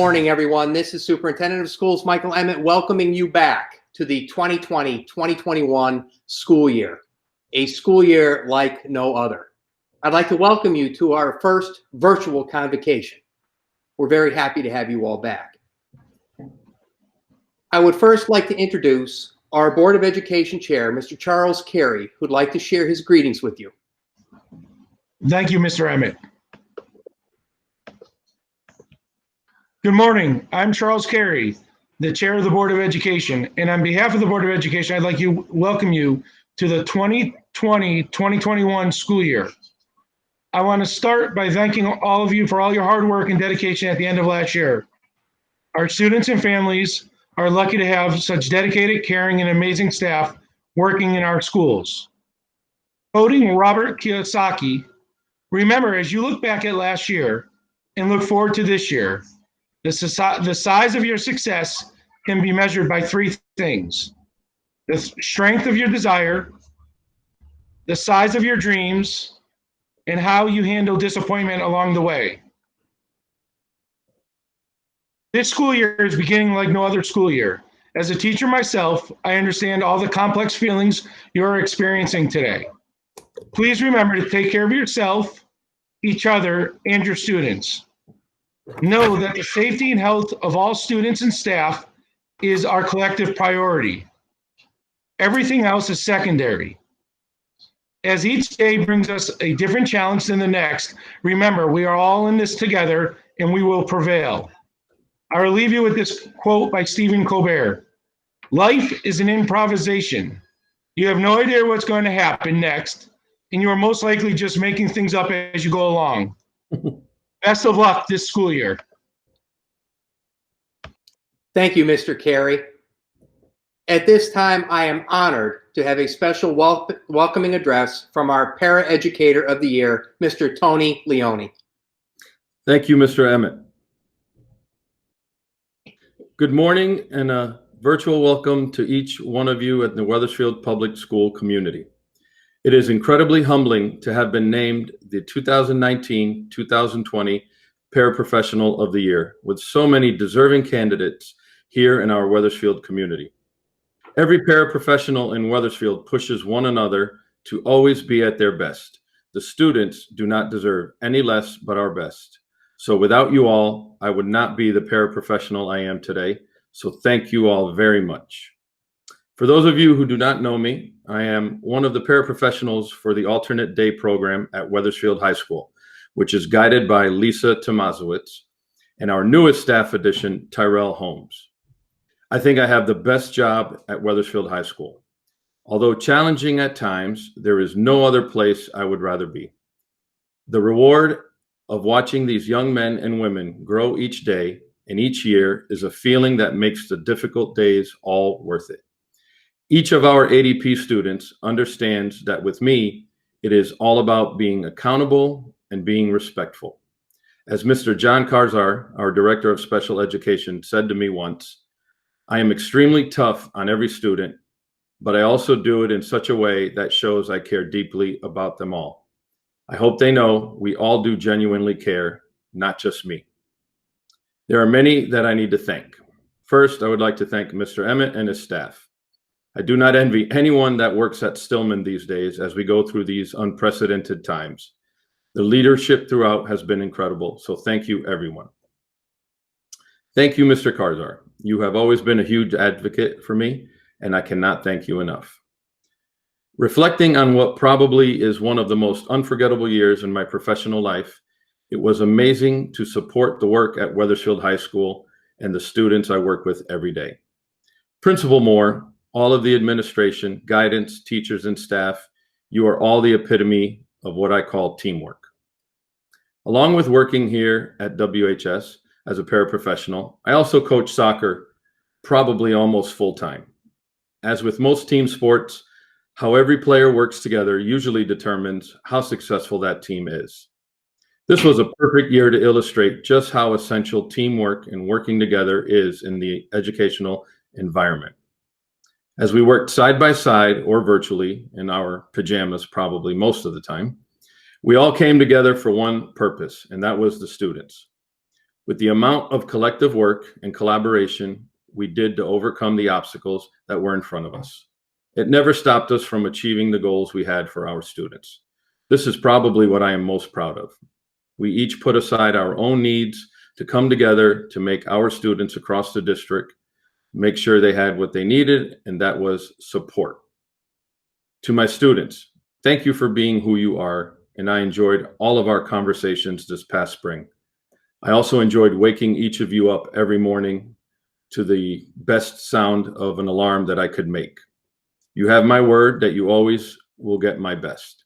morning, everyone. This is Superintendent of Schools, Michael Emmett, welcoming you back to the 2020-2021 school year, a school year like no other. I'd like to welcome you to our first virtual convocation. We're very happy to have you all back. I would first like to introduce our Board of Education Chair, Mr. Charles Carey, who'd like to share his greetings with you. Thank you, Mr. Emmett. Good morning. I'm Charles Carey, the Chair of the Board of Education, and on behalf of the Board of Education, I'd like to welcome you to the 2020-2021 school year. I want to start by thanking all of you for all your hard work and dedication at the end of last year. Our students and families are lucky to have such dedicated, caring, and amazing staff working in our schools. Quoting Robert Kiyosaki, remember, as you look back at last year and look forward to this year, the size of your success can be measured by three things: the strength of your desire, the size of your dreams, and how you handle disappointment along the way. This school year is beginning like no other school year. As a teacher myself, I understand all the complex feelings you're experiencing today. Please remember to take care of yourself, each other, and your students. Know that the safety and health of all students and staff is our collective priority. Everything else is secondary. As each day brings us a different challenge than the next, remember, we are all in this together and we will prevail. I will leave you with this quote by Stephen Colbert. Life is an improvisation. You have no idea what's going to happen next, and you are most likely just making things up as you go along. Best of luck this school year. Thank you, Mr. Carey. At this time, I am honored to have a special welcoming address from our Para-Educator of the Year, Mr. Tony Leone. Thank you, Mr. Emmett. Good morning and a virtual welcome to each one of you at the Wethersfield Public School community. It is incredibly humbling to have been named the 2019-2020 Paraprofessional of the Year, with so many deserving candidates here in our Wethersfield community. Every paraprofessional in Wethersfield pushes one another to always be at their best. The students do not deserve any less but our best. So without you all, I would not be the paraprofessional I am today. So thank you all very much. For those of you who do not know me, I am one of the paraprofessionals for the alternate day program at Wethersfield High School, which is guided by Lisa Tomaszewicz, and our newest staff addition, Tyrell Holmes. I think I have the best job at Wethersfield High School. Although challenging at times, there is no other place I would rather be. The reward of watching these young men and women grow each day and each year is a feeling that makes the difficult days all worth it. Each of our ADP students understands that with me, it is all about being accountable and being respectful. As Mr. John Karzar, our Director of Special Education, said to me once, I am extremely tough on every student, but I also do it in such a way that shows I care deeply about them all. I hope they know we all do genuinely care, not just me. There are many that I need to thank. First, I would like to thank Mr. Emmett and his staff. I do not envy anyone that works at Stillman these days as we go through these unprecedented times. The leadership throughout has been incredible, so thank you, everyone. Thank you, Mr. Karzar. You have always been a huge advocate for me, and I cannot thank you enough. Reflecting on what probably is one of the most unforgettable years in my professional life, it was amazing to support the work at Wethersfield High School and the students I work with every day. Principal Moore, all of the administration, guidance, teachers, and staff, you are all the epitome of what I call teamwork. Along with working here at WHS as a paraprofessional, I also coach soccer probably almost full-time. As with most team sports, how every player works together usually determines how successful that team is. This was a perfect year to illustrate just how essential teamwork and working together is in the educational environment. As we worked side by side or virtually in our pajamas, probably most of the time, we all came together for one purpose, and that was the students. with the amount of collective work and collaboration we did to overcome the obstacles that were in front of us. It never stopped us from achieving the goals we had for our students. This is probably what I am most proud of. We each put aside our own needs to come together to make our students across the district make sure they had what they needed, and that was support. To my students, thank you for being who you are, and I enjoyed all of our conversations this past spring. I also enjoyed waking each of you up every morning to the best sound of an alarm that I could make. You have my word that you always will get my best.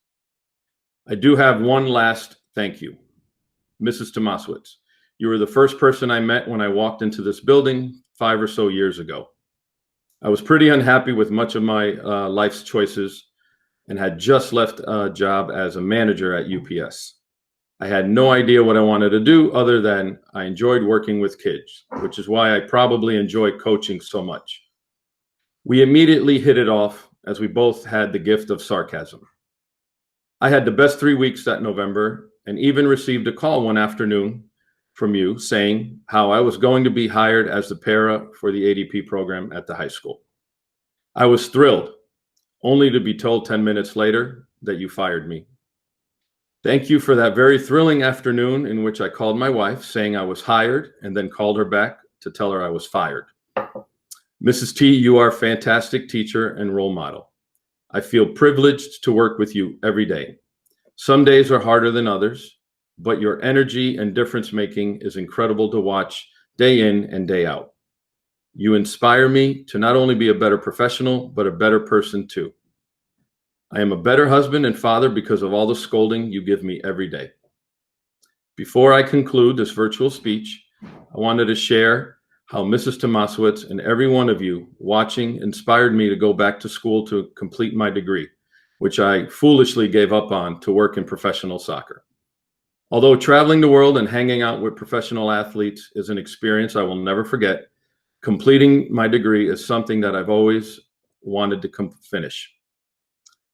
I do have one last thank you. Mrs. Tomasowicz, you were the first person I met when I walked into this building 5 or so years ago. I was pretty unhappy with much of my life's choices and had just left a job as a manager at UPS. I had no idea what I wanted to do other than I enjoyed working with kids, which is why I probably enjoy coaching so much. We immediately hit it off as we both had the gift of sarcasm. I had the best 3 weeks that November and even received a call one afternoon from you saying how I was going to be hired as the para for the ADP program at the high school. I was thrilled, only to be told 10 minutes later that you fired me. Thank you for that very thrilling afternoon in which I called my wife saying I was hired and then called her back to tell her I was fired. Mrs. T, you are a fantastic teacher and role model. I feel privileged to work with you every day. Some days are harder than others, but your energy and difference making is incredible to watch day in and day out. You inspire me to not only be a better professional, but a better person too. I am a better husband and father because of all the scolding you give me every day. Before I conclude this virtual speech, I wanted to share how Mrs. Tomasowicz and every one of you watching inspired me to go back to school to complete my degree, which I foolishly gave up on to work in professional soccer. Although traveling the world and hanging out with professional athletes is an experience I will never forget, completing my degree is something that I've always wanted to finish.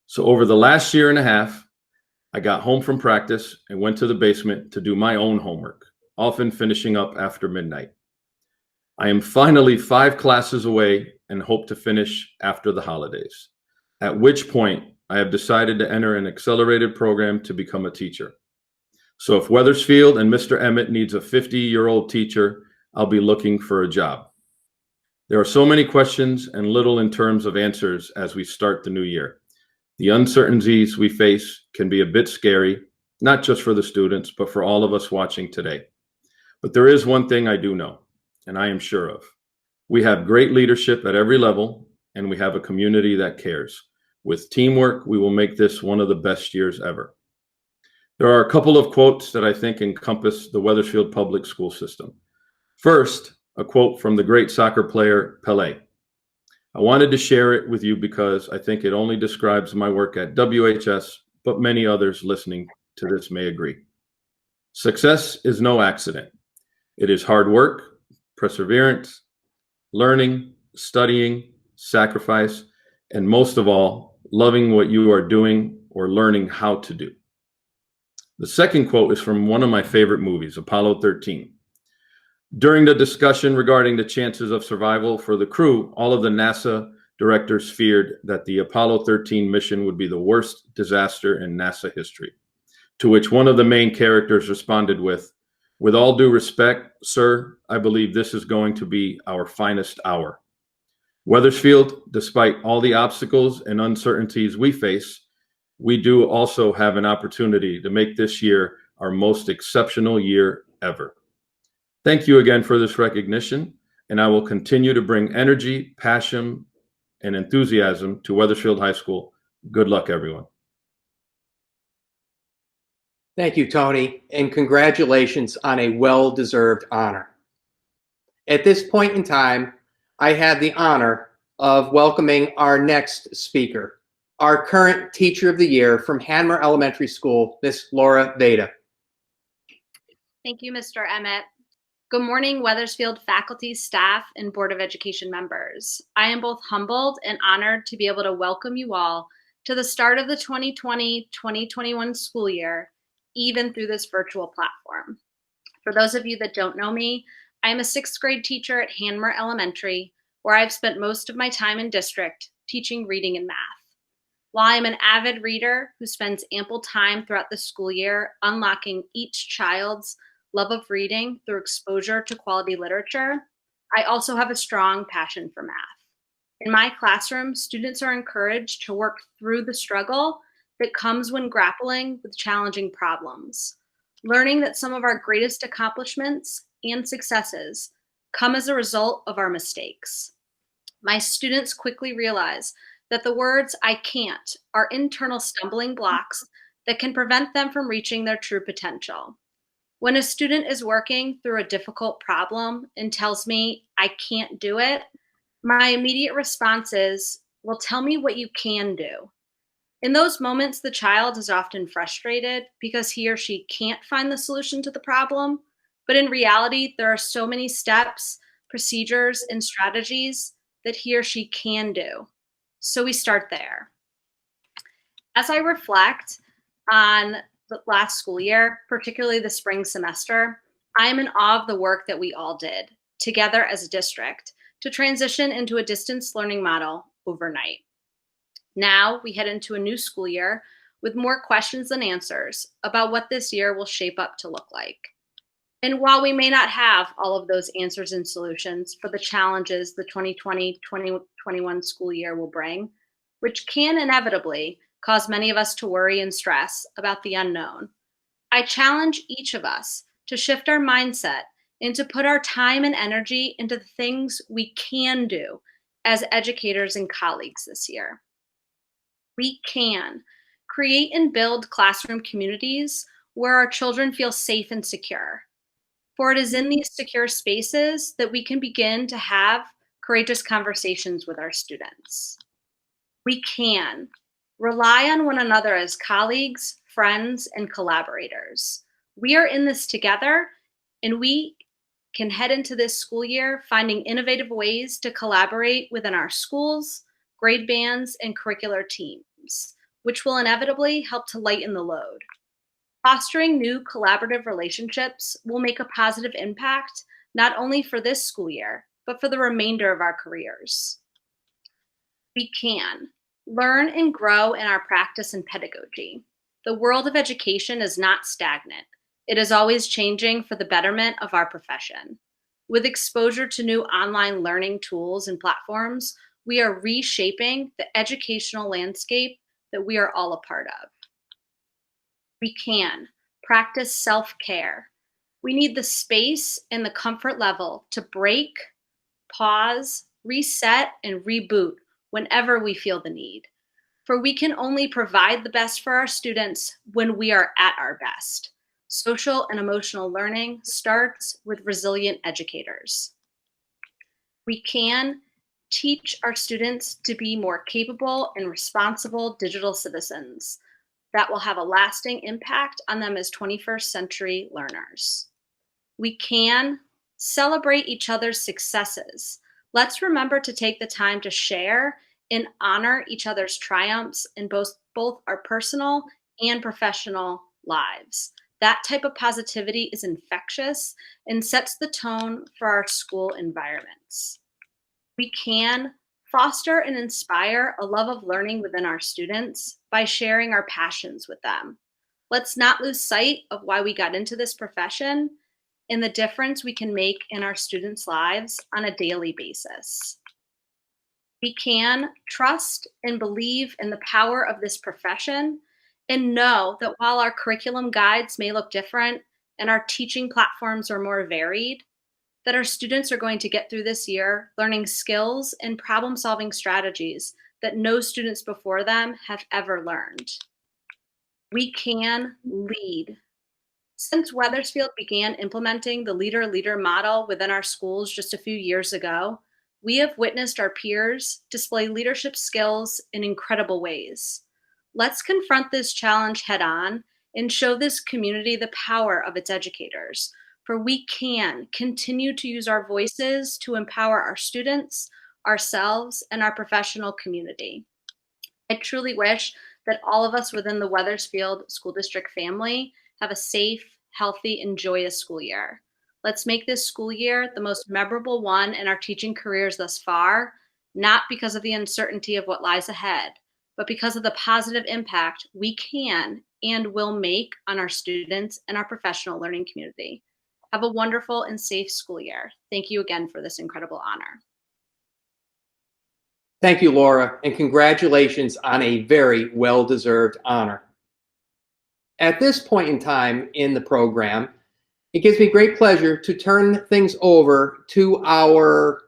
So over the last year and a half, I got home from practice and went to the basement to do my own homework, often finishing up after midnight. I am finally 5 classes away and hope to finish after the holidays, at which point I have decided to enter an accelerated program to become a teacher. So if Wethersfield and Mr. Emmett needs a 50-year-old teacher, I'll be looking for a job. There are so many questions and little in terms of answers as we start the new year. The uncertainties we face can be a bit scary, not just for the students, but for all of us watching today. But there is one thing I do know, and I am sure of. We have great leadership at every level, and we have a community that cares. With teamwork, we will make this one of the best years ever. There are a couple of quotes that I think encompass the Wethersfield public school system. First, a quote from the great soccer player Pelé. I wanted to share it with you because I think it only describes my work at WHS, but many others listening to this may agree. Success is no accident. It is hard work, perseverance, learning, studying, sacrifice, and most of all, loving what you are doing or learning how to do. The second quote is from one of my favorite movies, Apollo 13. During the discussion regarding the chances of survival for the crew, all of the NASA directors feared that the Apollo 13 mission would be the worst disaster in NASA history, to which one of the main characters responded with all due respect, sir, I believe this is going to be our finest hour. Wethersfield, despite all the obstacles and uncertainties we face, we do also have an opportunity to make this year our most exceptional year ever. Thank you again for this recognition, and I will continue to bring energy, passion, and enthusiasm to Wethersfield High School. Good luck, everyone. Thank you, Tony, and congratulations on a well-deserved honor. At this point in time, I have the honor of welcoming our next speaker, our current Teacher of the Year from Hanmer Elementary School, Miss Laura Vaida. Thank you, Mr. Emmett. Good morning, Wethersfield faculty, staff, and Board of Education members. I am both humbled and honored to be able to welcome you all to the start of the 2020-2021 school year, even through this virtual platform. For those of you that don't know me, I am a 6th grade teacher at Hanmer Elementary, where I've spent most of my time in district teaching reading and math. While I'm an avid reader who spends ample time throughout the school year unlocking each child's love of reading through exposure to quality literature, I also have a strong passion for math. In my classroom, students are encouraged to work through the struggle that comes when grappling with challenging problems, learning that some of our greatest accomplishments and successes come as a result of our mistakes. My students quickly realize that the words "I can't" are internal stumbling blocks that can prevent them from reaching their true potential. When a student is working through a difficult problem and tells me "I can't do it," my immediate response is, "Well, tell me what you can do." In those moments, the child is often frustrated because he or she can't find the solution to the problem, but in reality, there are so many steps, procedures, and strategies that he or she can do. So we start there. As I reflect on the last school year, particularly the spring semester, I am in awe of the work that we all did together as a district to transition into a distance learning model overnight. Now we head into a new school year with more questions than answers about what this year will shape up to look like. And while we may not have all of those answers and solutions for the challenges the 2020-2021 school year will bring, which can inevitably cause many of us to worry and stress about the unknown, I challenge each of us to shift our mindset and to put our time and energy into the things we can do as educators and colleagues this year. We can create and build classroom communities where our children feel safe and secure. For it is in these secure spaces that we can begin to have courageous conversations with our students. We can rely on one another as colleagues, friends, and collaborators. We are in this together, and we can head into this school year finding innovative ways to collaborate within our schools, grade bands, and curricular teams, which will inevitably help to lighten the load. Fostering new collaborative relationships will make a positive impact, not only for this school year, but for the remainder of our careers. We can learn and grow in our practice and pedagogy. The world of education is not stagnant. It is always changing for the betterment of our profession. With exposure to new online learning tools and platforms, we are reshaping the educational landscape that we are all a part of. We can practice self-care. We need the space and the comfort level to break, pause, reset, and reboot whenever we feel the need. For we can only provide the best for our students when we are at our best. Social and emotional learning starts with resilient educators. We can teach our students to be more capable and responsible digital citizens that will have a lasting impact on them as 21st century learners. We can celebrate each other's successes. Let's remember to take the time to share and honor each other's triumphs in both our personal and professional lives. That type of positivity is infectious and sets the tone for our school environments. We can foster and inspire a love of learning within our students by sharing our passions with them. Let's not lose sight of why we got into this profession and the difference we can make in our students' lives on a daily basis. We can trust and believe in the power of this profession and know that while our curriculum guides may look different and our teaching platforms are more varied, that our students are going to get through this year learning skills and problem-solving strategies that no students before them have ever learned. We can lead. Since Wethersfield began implementing the leader-leader model within our schools just a few years ago, we have witnessed our peers display leadership skills in incredible ways. Let's confront this challenge head-on and show this community the power of its educators, for we can continue to use our voices to empower our students, ourselves, and our professional community. I truly wish that all of us within the Wethersfield School District family have a safe, healthy, and joyous school year. Let's make this school year the most memorable one in our teaching careers thus far, not because of the uncertainty of what lies ahead, but because of the positive impact we can and will make on our students and our professional learning community. Have a wonderful and safe school year. Thank you again for this incredible honor. Thank you, Laura, and congratulations on a very well-deserved honor. At this point in time in the program, it gives me great pleasure to turn things over to our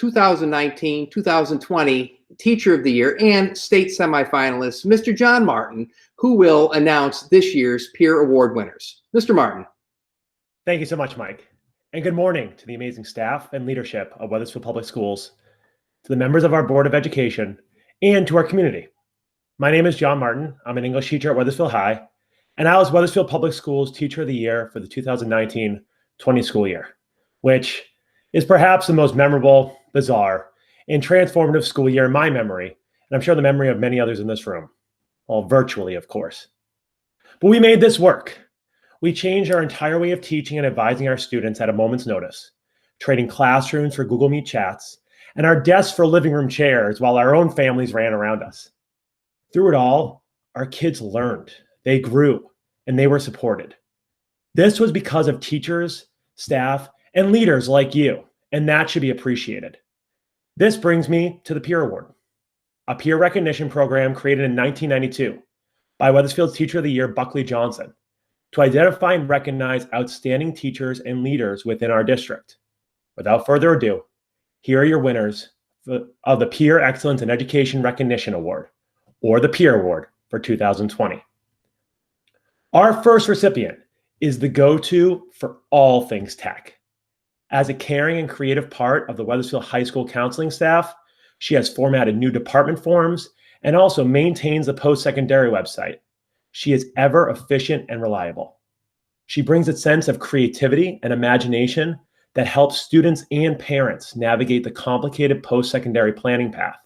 2019-2020 Teacher of the Year and state semifinalist, Mr. John Martin, who will announce this year's peer award winners. Mr. Martin. Thank you so much, Mike. And good morning to the amazing staff and leadership of Wethersfield Public Schools, to the members of our Board of Education, and to our community. My name is John Martin. I'm an English teacher at Wethersfield High, and I was Wethersfield Public Schools Teacher of the Year for the 2019-20 school year, which is perhaps the most memorable, bizarre, and transformative school year in my memory, and I'm sure the memory of many others in this room, all virtually, of course. But we made this work. We changed our entire way of teaching and advising our students at a moment's notice, trading classrooms for Google Meet chats and our desks for living room chairs while our own families ran around us. Through it all, our kids learned, they grew, and they were supported. This was because of teachers, staff, and leaders like you, and that should be appreciated. This brings me to the Peer Award, a peer recognition program created in 1992 by Wethersfield's Teacher of the Year, Buckley Johnson, to identify and recognize outstanding teachers and leaders within our district. Without further ado, here are your winners of the Peer Excellence in Education Recognition Award, or the Peer Award for 2020. Our first recipient is the go-to for all things tech. As a caring and creative part of the Wethersfield High School counseling staff, she has formatted new department forms and also maintains the post-secondary website. She is ever efficient and reliable. She brings a sense of creativity and imagination that helps students and parents navigate the complicated post-secondary planning path.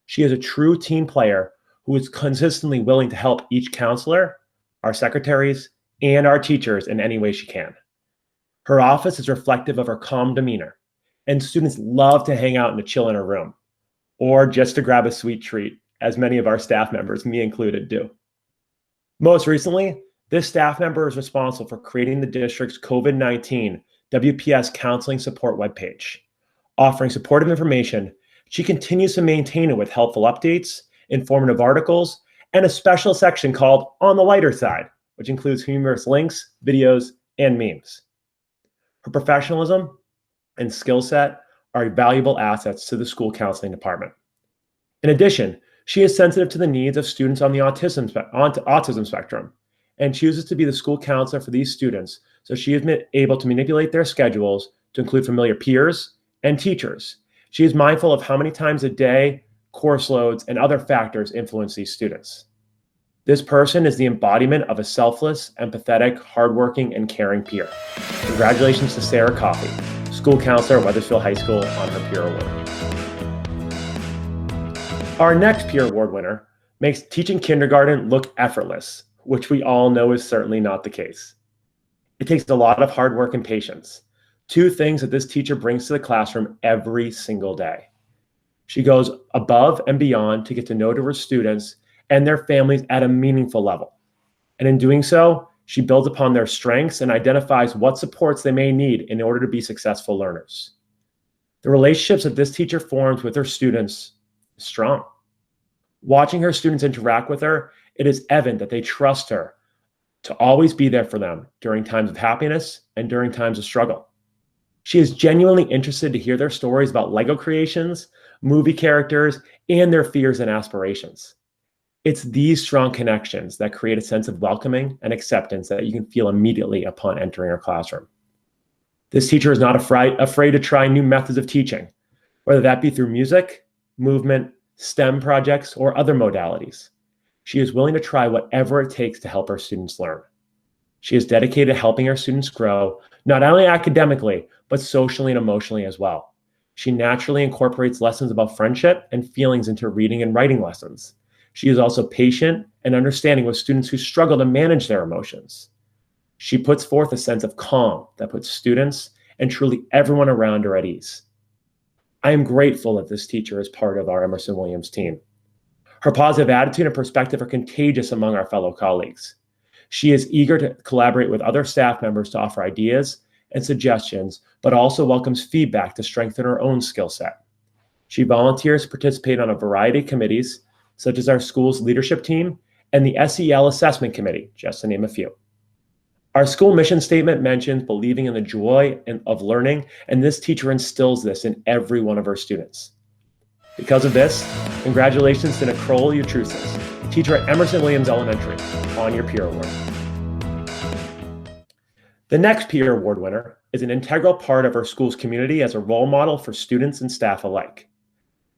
She is a true team player who is consistently willing to help each counselor, our secretaries, and our teachers in any way she can. Her office is reflective of her calm demeanor, and students love to hang out and to chill in her room, or just to grab a sweet treat, as many of our staff members, me included, do. Most recently, this staff member is responsible for creating the district's COVID-19 WPS counseling support webpage. Offering supportive information, she continues to maintain it with helpful updates, informative articles, and a special section called On the Lighter Side, which includes humorous links, videos, and memes. Her professionalism and skill set are valuable assets to the school counseling department. In addition, she is sensitive to the needs of students on the autism spectrum and chooses to be the school counselor for these students, so she is able to manipulate their schedules to include familiar peers and teachers. She is mindful of how many times a day, course loads, and other factors influence these students. This person is the embodiment of a selfless, empathetic, hardworking, and caring peer. Congratulations to Sarah Coffey, school counselor at Wethersfield High School, on her Peer Award. Our next Peer Award winner makes teaching kindergarten look effortless, which we all know is certainly not the case. It takes a lot of hard work and patience, two things that this teacher brings to the classroom every single day. She goes above and beyond to get to know her students and their families at a meaningful level. And in doing so, she builds upon their strengths and identifies what supports they may need in order to be successful learners. The relationships that this teacher forms with her students is strong. Watching her students interact with her, it is evident that they trust her to always be there for them during times of happiness and during times of struggle. She is genuinely interested to hear their stories about Lego creations, movie characters, and their fears and aspirations. It's these strong connections that create a sense of welcoming and acceptance that you can feel immediately upon entering our classroom. This teacher is not afraid to try new methods of teaching, whether that be through music, movement, STEM projects, or other modalities. She is willing to try whatever it takes to help our students learn. She is dedicated to helping our students grow, not only academically, but socially and emotionally as well. She naturally incorporates lessons about friendship and feelings into reading and writing lessons. She is also patient and understanding with students who struggle to manage their emotions. She puts forth a sense of calm that puts students and truly everyone around her at ease. I am grateful that this teacher is part of our Emerson Williams team. Her positive attitude and perspective are contagious among our fellow colleagues. She is eager to collaborate with other staff members to offer ideas and suggestions, but also welcomes feedback to strengthen her own skill set. She volunteers to participate on a variety of committees, such as our school's leadership team and the SEL Assessment Committee, just to name a few. Our school mission statement mentions believing in the joy of learning, and this teacher instills this in every one of her students. Because of this, congratulations to Nicole Utrusas, teacher at Emerson Williams Elementary, on your peer award. The next peer award winner is an integral part of our school's community as a role model for students and staff alike.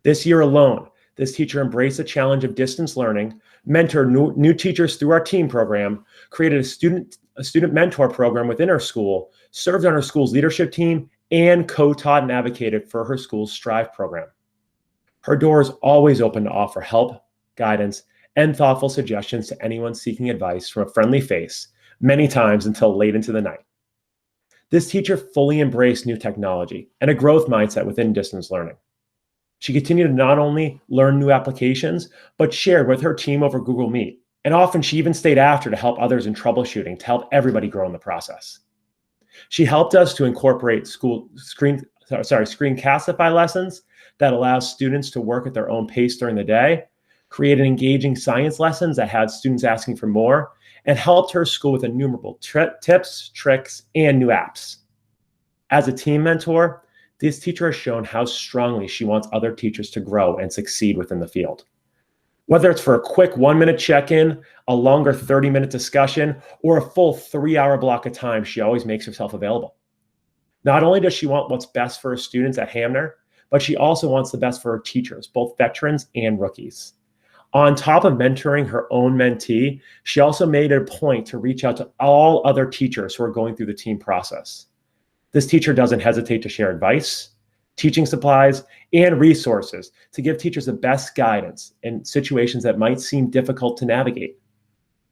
This year alone, this teacher embraced the challenge of distance learning, mentored new teachers through our team program, created a student mentor program within our school, served on our school's leadership team, and co-taught and advocated for her school's Strive program. Her door is always open to offer help, guidance, and thoughtful suggestions to anyone seeking advice from a friendly face, many times until late into the night. This teacher fully embraced new technology and a growth mindset within distance learning. She continued to not only learn new applications, but shared with her team over Google Meet. And often she even stayed after to help others in troubleshooting to help everybody grow in the process. She helped us to incorporate screencastify lessons that allows students to work at their own pace during the day, created engaging science lessons that had students asking for more, and helped her school with innumerable tips, tricks, and new apps. As a team mentor, this teacher has shown how strongly she wants other teachers to grow and succeed within the field. Whether it's for a quick 1-minute check-in, a longer 30-minute discussion, or a full 3-hour block of time, she always makes herself available. Not only does she want what's best for her students at Hamner, but she also wants the best for her teachers, both veterans and rookies. On top of mentoring her own mentee, she also made it a point to reach out to all other teachers who are going through the team process. This teacher doesn't hesitate to share advice, teaching supplies, and resources to give teachers the best guidance in situations that might seem difficult to navigate.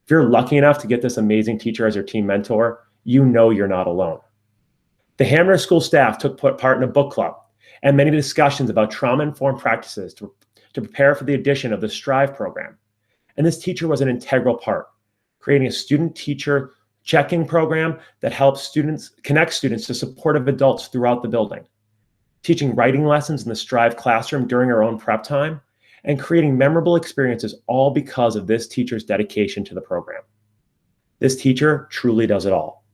If you're lucky enough to get this amazing teacher as your team mentor, you know you're not alone. The Hamner School staff took part in a book club and many discussions about trauma-informed practices to prepare for the addition of the Strive program. And this teacher was an integral part, creating a student-teacher check-in program that helps connect students to supportive adults throughout the building, teaching writing lessons in the Strive classroom during her own prep time, and creating memorable experiences, all because of this teacher's dedication to the program. This teacher truly does it all,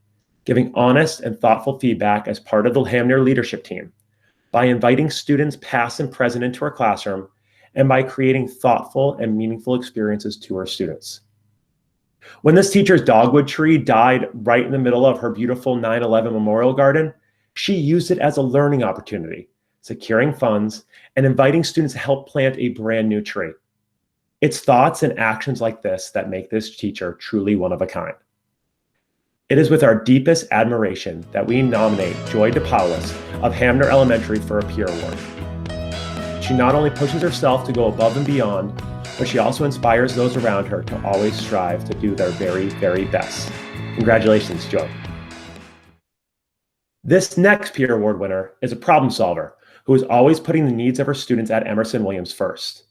giving honest and thoughtful feedback as part of the Hamner leadership team, by inviting students past and present into her classroom, and by creating thoughtful and meaningful experiences to her students. When this teacher's dogwood tree died right in the middle of her beautiful 9/11 Memorial Garden, she used it as a learning opportunity, securing funds and inviting students to help plant a brand new tree. It's thoughts and actions like this that make this teacher truly one of a kind. It is with our deepest admiration that we nominate Joy DePaulis of Hamner Elementary for a peer award. She not only pushes herself to go above and beyond, but she also inspires those around her to always strive to do their very, very best. Congratulations, Joy. This next peer award winner is a problem solver who is always putting the needs of her students at Emerson Williams first.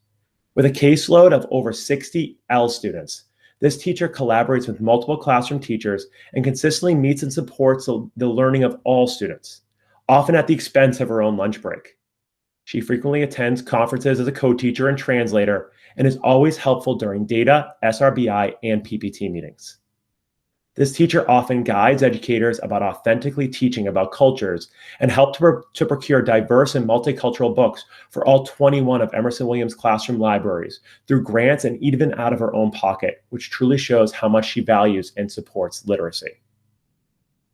With a caseload of over 60 L students, this teacher collaborates with multiple classroom teachers and consistently meets and supports the learning of all students, often at the expense of her own lunch break. She frequently attends conferences as a co-teacher and translator and is always helpful during data, SRBI, and PPT meetings. This teacher often guides educators about authentically teaching about cultures and helped to procure diverse and multicultural books for all 21 of Emerson Williams' classroom libraries through grants and even out of her own pocket, which truly shows how much she values and supports literacy.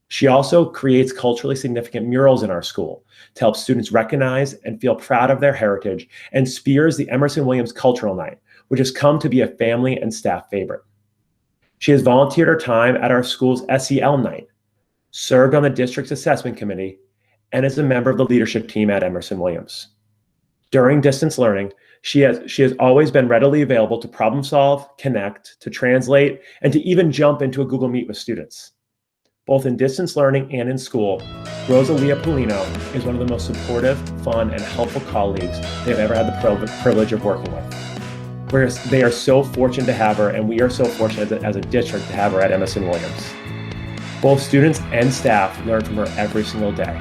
She also creates culturally significant murals in our school to help students recognize and feel proud of their heritage, and spears the Emerson Williams Cultural Night, which has come to be a family and staff favorite. She has volunteered her time at our school's SEL night, served on the district's assessment committee, and is a member of the leadership team at Emerson Williams. During distance learning, she has always been readily available to problem solve, connect, to translate, and to even jump into a Google Meet with students. both in distance learning and in school, Rosalia Polino is one of the most supportive, fun, and helpful colleagues they've ever had the privilege of working with. They are so fortunate to have her, and we are so fortunate as a district to have her at Emerson Williams. Both students and staff learn from her every single day.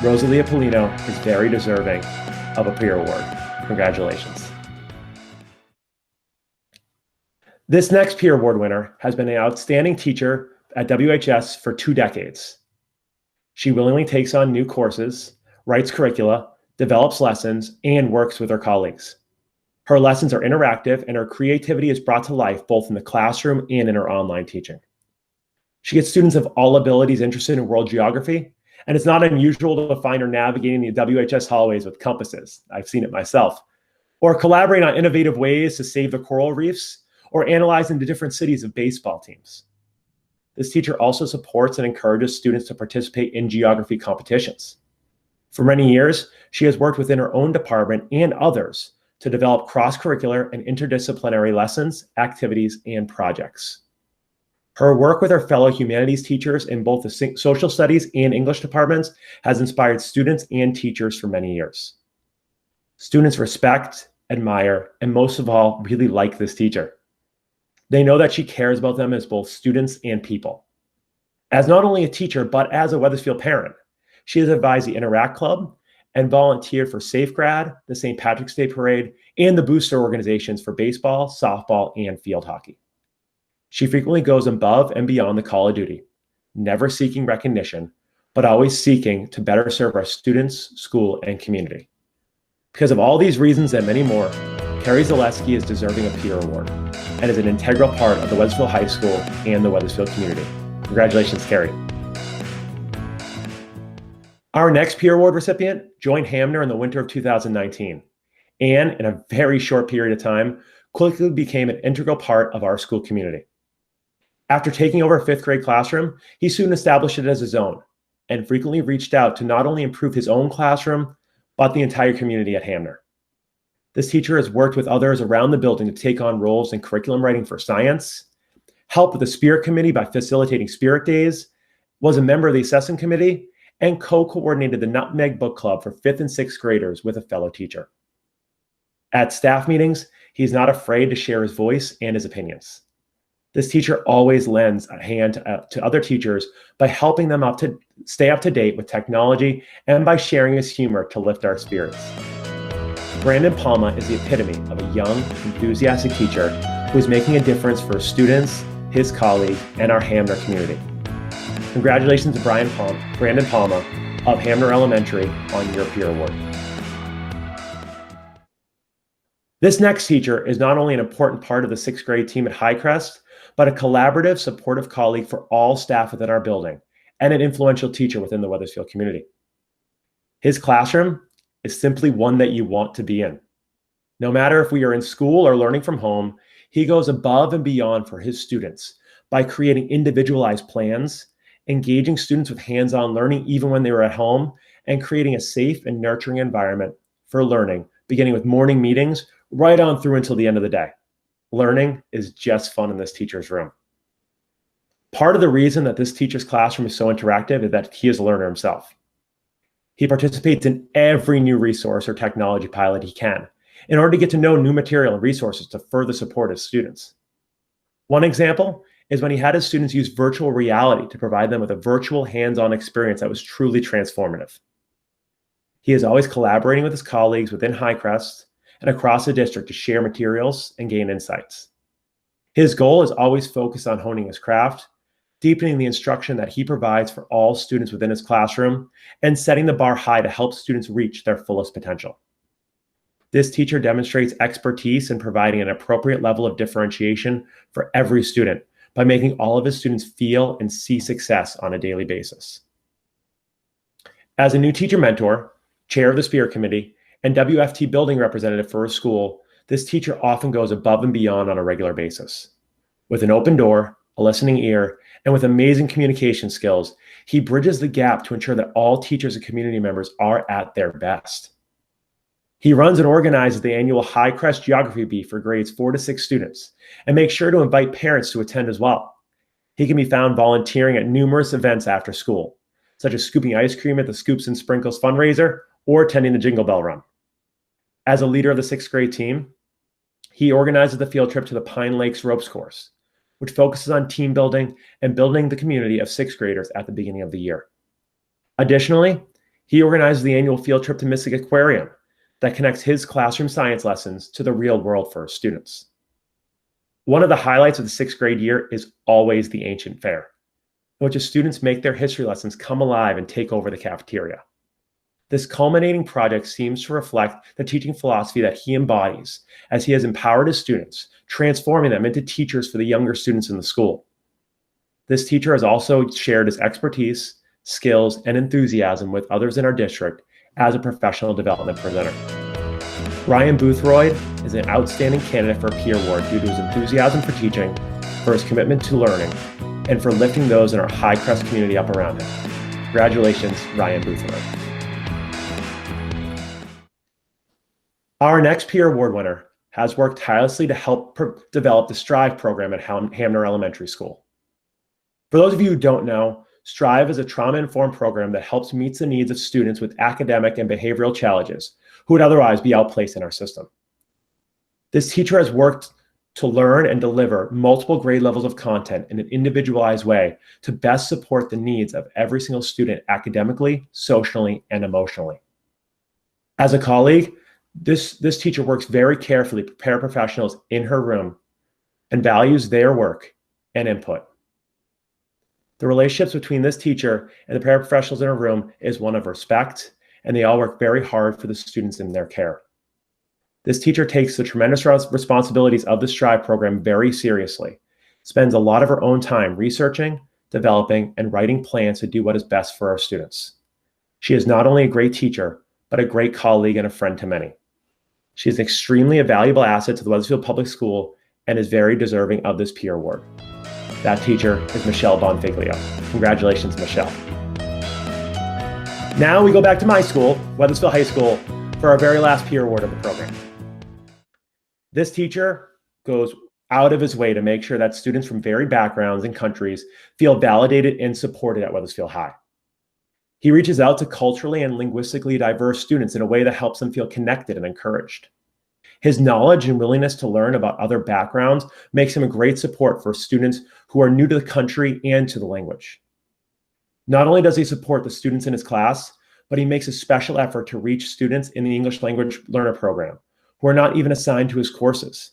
Rosalia Polino is very deserving of a peer award. Congratulations. This next peer award winner has been an outstanding teacher at WHS for 2 decades. She willingly takes on new courses, writes curricula, develops lessons, and works with her colleagues. Her lessons are interactive, and her creativity is brought to life both in the classroom and in her online teaching. She gets students of all abilities interested in world geography, and it's not unusual to find her navigating the WHS hallways with compasses. I've seen it myself. Or collaborating on innovative ways to save the coral reefs, or analyzing the different cities of baseball teams. This teacher also supports and encourages students to participate in geography competitions. For many years, she has worked within her own department and others to develop cross-curricular and interdisciplinary lessons, activities, and projects. Her work with her fellow humanities teachers in both the social studies and English departments has inspired students and teachers for many years. Students respect, admire, and most of all, really like this teacher. They know that she cares about them as both students and people. As not only a teacher, but as a Wethersfield parent, she has advised the Interact Club and volunteered for Safe Grad, the St. Patrick's Day Parade, and the booster organizations for baseball, softball, and field hockey. She frequently goes above and beyond the call of duty, never seeking recognition, but always seeking to better serve our students, school, and community. Because of all these reasons and many more, Carey Zaleski is deserving a peer award and is an integral part of the Wethersfield High School and the Wethersfield community. Congratulations, Carey. Our next peer award recipient joined Hamner in the winter of 2019, and in a very short period of time, quickly became an integral part of our school community. After taking over a 5th grade classroom, he soon established it as his own and frequently reached out to not only improve his own classroom, but the entire community at Hamner. This teacher has worked with others around the building to take on roles in curriculum writing for science, helped with the Spirit Committee by facilitating Spirit Days, was a member of the Assessment Committee, and co-coordinated the Nutmeg Book Club for 5th and 6th graders with a fellow teacher. At staff meetings, he's not afraid to share his voice and his opinions. This teacher always lends a hand to other teachers by helping them stay up to date with technology and by sharing his humor to lift our spirits. Brandon Palma is the epitome of a young, enthusiastic teacher who is making a difference for his students, his colleagues, and our Hamner community. Congratulations to Brandon Palma of Hamner Elementary on your peer award. This next teacher is not only an important part of the 6th grade team at Highcrest, but a collaborative, supportive colleague for all staff within our building and an influential teacher within the Wethersfield community. His classroom is simply one that you want to be in. No matter if we are in school or learning from home, he goes above and beyond for his students by creating individualized plans, engaging students with hands-on learning even when they were at home, and creating a safe and nurturing environment for learning, beginning with morning meetings right on through until the end of the day. Learning is just fun in this teacher's room. Part of the reason that this teacher's classroom is so interactive is that he is a learner himself. He participates in every new resource or technology pilot he can in order to get to know new material and resources to further support his students. One example is when he had his students use virtual reality to provide them with a virtual hands-on experience that was truly transformative. He is always collaborating with his colleagues within Highcrest and across the district to share materials and gain insights. His goal is always focused on honing his craft, deepening the instruction that he provides for all students within his classroom, and setting the bar high to help students reach their fullest potential. This teacher demonstrates expertise in providing an appropriate level of differentiation for every student by making all of his students feel and see success on a daily basis. As a new teacher mentor, chair of the Spirit Committee, and WFT building representative for his school, this teacher often goes above and beyond on a regular basis. With an open door, a listening ear, and with amazing communication skills, he bridges the gap to ensure that all teachers and community members are at their best. He runs and organizes the annual Highcrest Geography Bee for grades 4 to 6 students and makes sure to invite parents to attend as well. He can be found volunteering at numerous events after school, such as scooping ice cream at the Scoops and Sprinkles fundraiser or attending the Jingle Bell Run. As a leader of the 6th grade team, he organizes the field trip to the Pine Lakes Ropes Course, which focuses on team building and building the community of 6th graders at the beginning of the year. Additionally, he organizes the annual field trip to Mystic Aquarium that connects his classroom science lessons to the real world for his students. One of the highlights of the 6th grade year is always the Ancient Fair, in which the students make their history lessons come alive and take over the cafeteria. This culminating project seems to reflect the teaching philosophy that he embodies as he has empowered his students, transforming them into teachers for the younger students in the school. This teacher has also shared his expertise, skills, and enthusiasm with others in our district as a professional development presenter. Ryan Boothroyd is an outstanding candidate for a peer award due to his enthusiasm for teaching, for his commitment to learning, and for lifting those in our High Crest community up around him. Congratulations, Ryan Boothroyd. Our next peer award winner has worked tirelessly to help develop the STRIVE program at Hamner Elementary School. For those of you who don't know, STRIVE is a trauma-informed program that helps meet the needs of students with academic and behavioral challenges who would otherwise be outplaced in our system. This teacher has worked to learn and deliver multiple grade levels of content in an individualized way to best support the needs of every single student academically, socially, and emotionally. As a colleague, this teacher works very carefully to prepare professionals in her room and values their work and input. The relationships between this teacher and the paraprofessionals in her room is one of respect, and they all work very hard for the students in their care. This teacher takes the tremendous responsibilities of the STRIVE program very seriously, spends a lot of her own time researching, developing, and writing plans to do what is best for our students. She is not only a great teacher, but a great colleague and a friend to many. She is extremely a valuable asset to the Wethersfield Public School and is very deserving of this peer award. That teacher is Michelle Bonfiglio. Congratulations, Michelle. Now we go back to my school, Wethersfield High School, for our very last peer award of the program. This teacher goes out of his way to make sure that students from varied backgrounds and countries feel validated and supported at Wethersfield High. He reaches out to culturally and linguistically diverse students in a way that helps them feel connected and encouraged. His knowledge and willingness to learn about other backgrounds makes him a great support for students who are new to the country and to the language. Not only does he support the students in his class, but he makes a special effort to reach students in the English Language Learner Program who are not even assigned to his courses.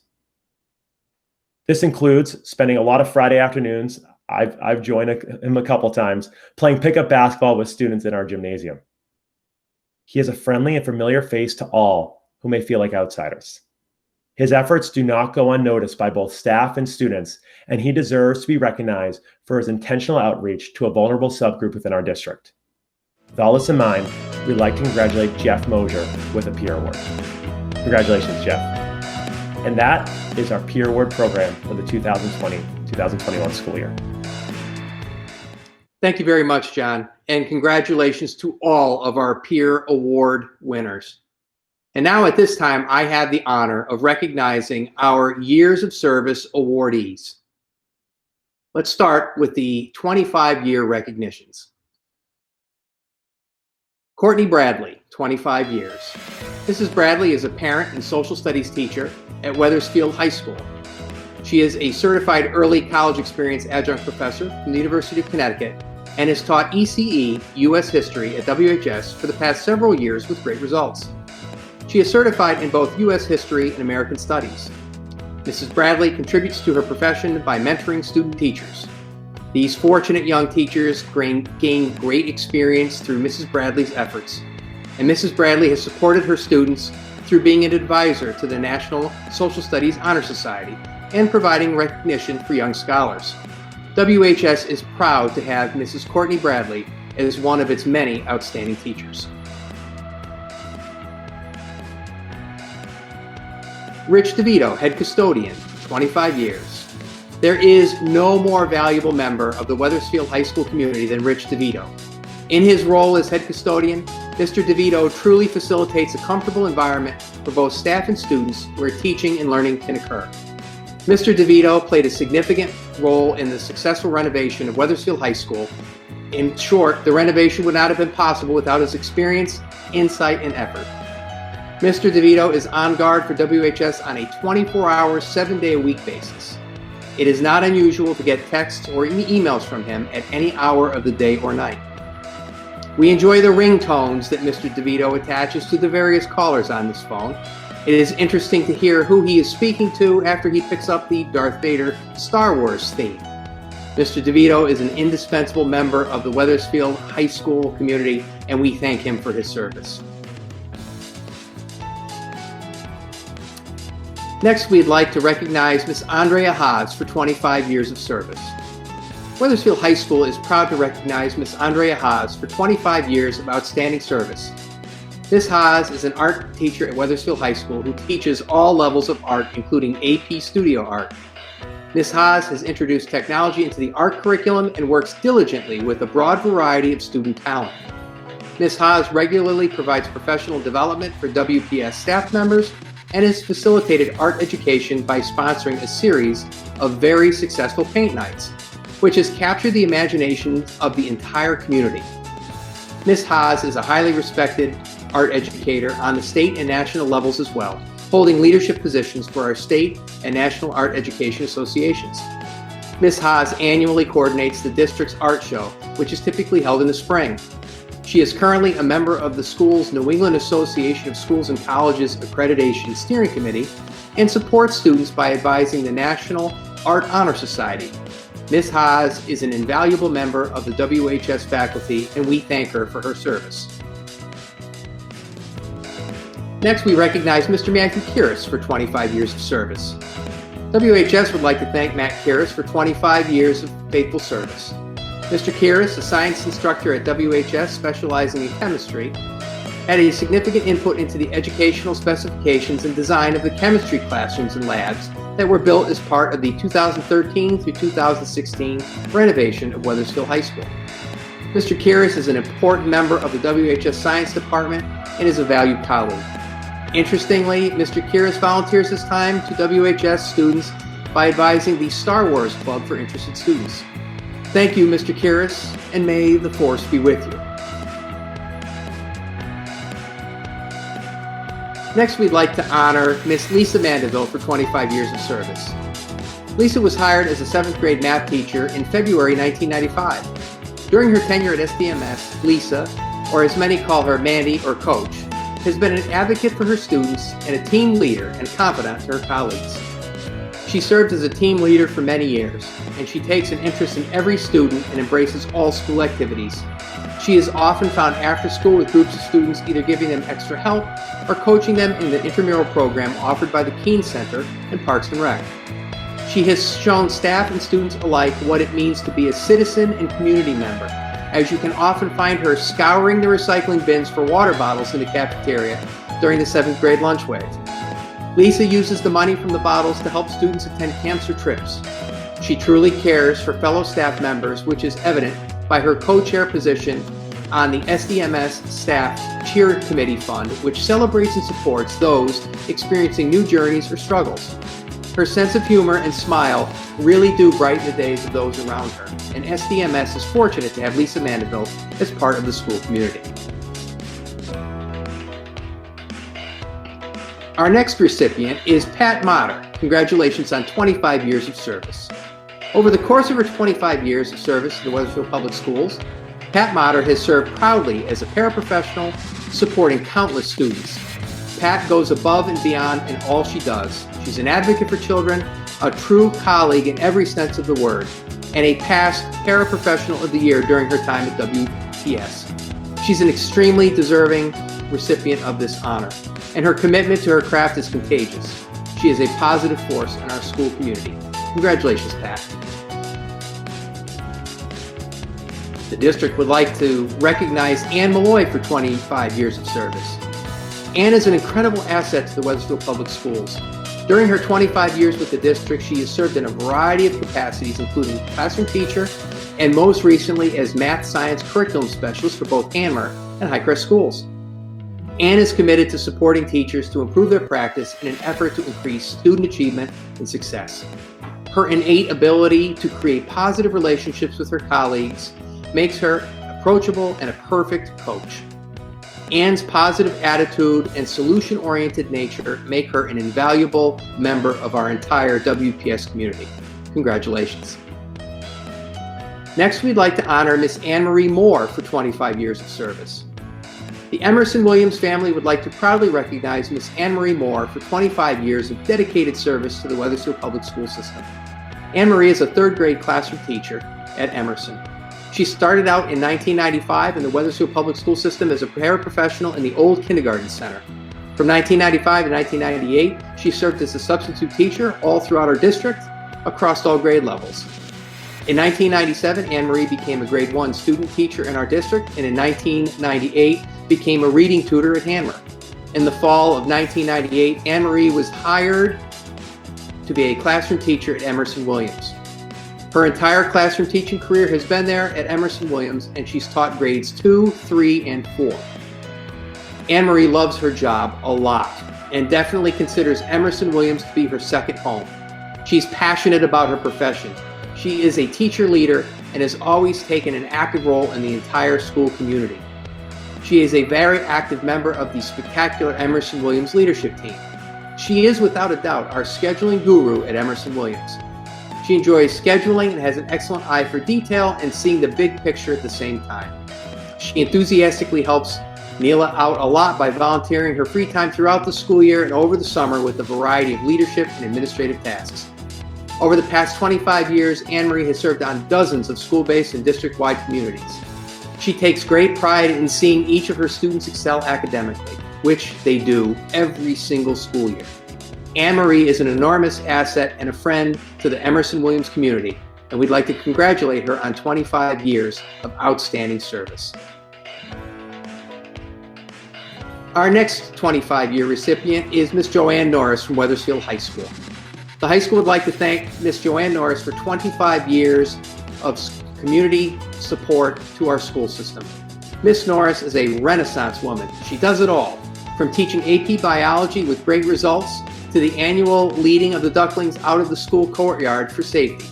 This includes spending a lot of Friday afternoons, I've joined him a couple times, playing pickup basketball with students in our gymnasium. He is a friendly and familiar face to all who may feel like outsiders. His efforts do not go unnoticed by both staff and students, and he deserves to be recognized for his intentional outreach to a vulnerable subgroup within our district. With all this in mind, we'd like to congratulate Jeff Mosier with a peer award. Congratulations, Jeff. And that is our peer award program for the 2020-2021 school year. Thank you very much, John, and congratulations to all of our peer award winners. And now at this time, I have the honor of recognizing our Years of Service awardees. Let's start with the 25-year recognitions. Courtney Bradley, 25 years. Mrs. Bradley is a parent and social studies teacher at Wethersfield High School. She is a certified early college experience adjunct professor from the University of Connecticut and has taught ECE U.S. History at WHS for the past several years with great results. She is certified in both U.S. History and American Studies. Mrs. Bradley contributes to her profession by mentoring student teachers. These fortunate young teachers gain great experience through Mrs. Bradley's efforts, and Mrs. Bradley has supported her students through being an advisor to the National Social Studies Honor Society and providing recognition for young scholars. WHS is proud to have Mrs. Courtney Bradley as one of its many outstanding teachers. Rich DeVito, head custodian, 25 years. There is no more valuable member of the Wethersfield High School community than Rich DeVito. In his role as head custodian, Mr. DeVito truly facilitates a comfortable environment for both staff and students where teaching and learning can occur. Mr. DeVito played a significant role in the successful renovation of Wethersfield High School. In short, the renovation would not have been possible without his experience, insight, and effort. Mr. DeVito is on guard for WHS on a 24-hour, 7-day-a-week basis. It is not unusual to get texts or emails from him at any hour of the day or night. We enjoy the ringtones that Mr. DeVito attaches to the various callers on this phone. It is interesting to hear who he is speaking to after he picks up the Darth Vader Star Wars theme. Mr. DeVito is an indispensable member of the Wethersfield High School community, and we thank him for his service. Next, we'd like to recognize Ms. Andrea Haas for 25 years of service. Wethersfield High School is proud to recognize Ms. Andrea Haas for 25 years of outstanding service. Ms. Haas is an art teacher at Wethersfield High School who teaches all levels of art, including AP Studio Art. Ms. Haas has introduced technology into the art curriculum and works diligently with a broad variety of student talent. Ms. Haas regularly provides professional development for WPS staff members and has facilitated art education by sponsoring a series of very successful paint nights, which has captured the imagination of the entire community. Ms. Haas is a highly respected art educator on the state and national levels as well, holding leadership positions for our state and national art education associations. Ms. Haas annually coordinates the district's art show, which is typically held in the spring. She is currently a member of the school's New England Association of Schools and Colleges Accreditation Steering Committee and supports students by advising the National Art Honor Society. Ms. Haas is an invaluable member of the WHS faculty, and we thank her for her service. Next, we recognize Mr. Matthew Kiris for 25 years of service. WHS would like to thank Matt Kiris for 25 years of faithful service. Mr. Kiris, a science instructor at WHS specializing in chemistry, had a significant input into the educational specifications and design of the chemistry classrooms and labs that were built as part of the 2013 through 2016 renovation of Wethersfield High School. Mr. Kiris is an important member of the WHS Science Department and is a valued colleague. Interestingly, Mr. Kiris volunteers his time to WHS students by advising the Star Wars Club for interested students. Thank you, Mr. Kiris, and may the Force be with you. Next, we'd like to honor Miss Lisa Mandeville for 25 years of service. Lisa was hired as a 7th grade math teacher in February 1995. During her tenure at SDMS, Lisa, or as many call her Mandy or Coach, has been an advocate for her students and a team leader and confidant to her colleagues. She served as a team leader for many years, and she takes an interest in every student and embraces all school activities. She is often found after school with groups of students, either giving them extra help or coaching them in the intramural program offered by the Keene Center and Parks and Rec. She has shown staff and students alike what it means to be a citizen and community member, as you can often find her scouring the recycling bins for water bottles in the cafeteria during the 7th grade lunch wave. Lisa uses the money from the bottles to help students attend camps or trips. She truly cares for fellow staff members, which is evident by her co-chair position on the SDMS Staff Cheer Committee Fund, which celebrates and supports those experiencing new journeys or struggles. Her sense of humor and smile really do brighten the days of those around her, and SDMS is fortunate to have Lisa Mandeville as part of the school community. Our next recipient is Pat Motter. Congratulations on 25 years of service. Over the course of her 25 years of service to the Wethersfield Public Schools, Pat Motter has served proudly as a paraprofessional, supporting countless students. Pat goes above and beyond in all she does. She's an advocate for children, a true colleague in every sense of the word, and a past Paraprofessional of the Year during her time at WPS. She's an extremely deserving recipient of this honor, and her commitment to her craft is contagious. She is a positive force in our school community. Congratulations, Pat. The district would like to recognize Ann Malloy for 25 years of service. Ann is an incredible asset to the Wethersfield Public Schools. During her 25 years with the district, she has served in a variety of capacities, including classroom teacher and most recently as math science curriculum specialist for both Anmer and Highcrest schools. Anne is committed to supporting teachers to improve their practice in an effort to increase student achievement and success. Her innate ability to create positive relationships with her colleagues makes her approachable and a perfect coach. Anne's positive attitude and solution-oriented nature make her an invaluable member of our entire WPS community. Congratulations. Next, we'd like to honor Miss Anne Marie Moore for 25 years of service. The Emerson Williams family would like to proudly recognize Miss Anne Marie Moore for 25 years of dedicated service to the Wethersfield Public School System. Anne Marie is a third grade classroom teacher at Emerson. She started out in 1995 in the Wethersfield Public School System as a paraprofessional in the old kindergarten center. From 1995 to 1998, she served as a substitute teacher all throughout our district, across all grade levels. In 1997, Anne Marie became a grade 1 student teacher in our district, and in 1998, became a reading tutor at Hanmer. In the fall of 1998, Anne Marie was hired to be a classroom teacher at Emerson Williams. Her entire classroom teaching career has been there at Emerson Williams, and she's taught grades 2, 3, and 4. Anne Marie loves her job a lot and definitely considers Emerson Williams to be her second home. She's passionate about her profession. She is a teacher leader and has always taken an active role in the entire school community. She is a very active member of the spectacular Emerson Williams leadership team. She is without a doubt our scheduling guru at Emerson Williams. She enjoys scheduling and has an excellent eye for detail and seeing the big picture at the same time. She enthusiastically helps Neela out a lot by volunteering her free time throughout the school year and over the summer with a variety of leadership and administrative tasks. Over the past 25 years, Anne Marie has served on dozens of school-based and district-wide communities. She takes great pride in seeing each of her students excel academically, which they do every single school year. Anne Marie is an enormous asset and a friend to the Emerson Williams community, and we'd like to congratulate her on 25 years of outstanding service. Our next 25-year recipient is Miss Joanne Norris from Wethersfield High School. The high school would like to thank Miss Joanne Norris for 25 years of community support to our school system. Miss Norris is a Renaissance woman. She does it all, from teaching AP biology with great results to the annual leading of the ducklings out of the school courtyard for safety.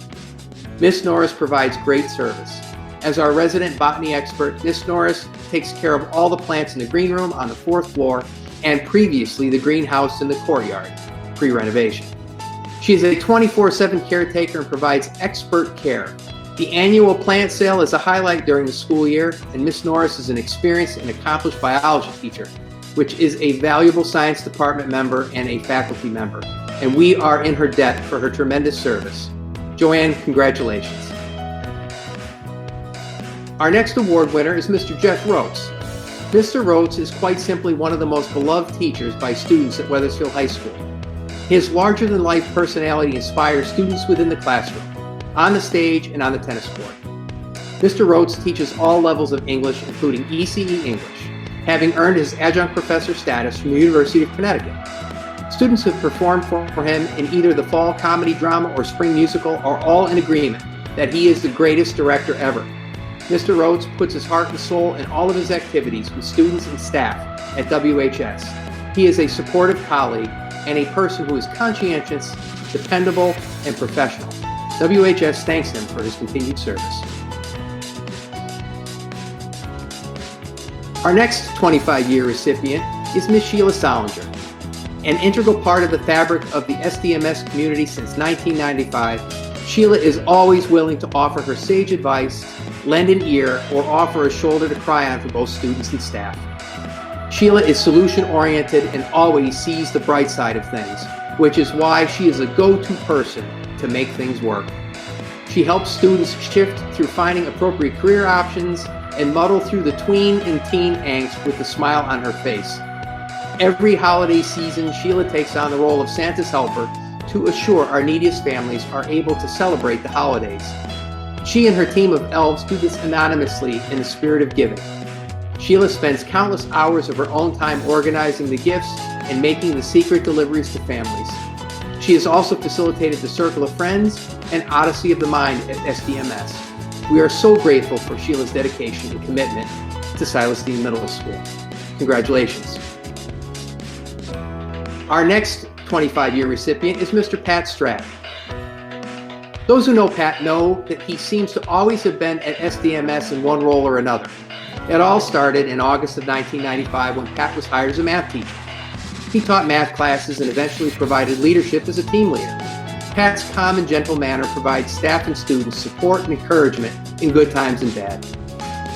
Miss Norris provides great service. As our resident botany expert, Miss Norris takes care of all the plants in the green room on the 4th floor and previously the greenhouse in the courtyard, pre-renovation. She is a 24/7 caretaker and provides expert care. The annual plant sale is a highlight during the school year, and Miss Norris is an experienced and accomplished biology teacher, which is a valuable science department member and a faculty member, and we are in her debt for her tremendous service. Joanne, congratulations. Our next award winner is Mr. Jeff Rhodes. Mr. Rhodes is quite simply one of the most beloved teachers by students at Wethersfield High School. His larger-than-life personality inspires students within the classroom, on the stage, and on the tennis court. Mr. Rhodes teaches all levels of English, including ECE English, having earned his adjunct professor status from the University of Connecticut. Students who have performed for him in either the fall comedy drama or spring musical are all in agreement that he is the greatest director ever. Mr. Rhodes puts his heart and soul in all of his activities with students and staff at WHS. He is a supportive colleague and a person who is conscientious, dependable, and professional. WHS thanks him for his continued service. Our next 25-year recipient is Ms. Sheila Solinger. An integral part of the fabric of the SDMS community since 1995, Sheila is always willing to offer her sage advice, lend an ear, or offer a shoulder to cry on for both students and staff. Sheila is solution-oriented and always sees the bright side of things, which is why she is a go-to person to make things work. She helps students shift through finding appropriate career options and muddle through the tween and teen angst with a smile on her face. Every holiday season, Sheila takes on the role of Santa's helper to assure our neediest families are able to celebrate the holidays. She and her team of elves do this anonymously in the spirit of giving. Sheila spends countless hours of her own time organizing the gifts and making the secret deliveries to families. She has also facilitated the Circle of Friends and Odyssey of the Mind at SDMS. We are so grateful for Sheila's dedication and commitment to Silas Dean Middle School. Congratulations. Our next 25-year recipient is Mr. Pat Stratt. Those who know Pat know that he seems to always have been at SDMS in one role or another. It all started in August of 1995 when Pat was hired as a math teacher. He taught math classes and eventually provided leadership as a team leader. Pat's calm and gentle manner provides staff and students support and encouragement in good times and bad.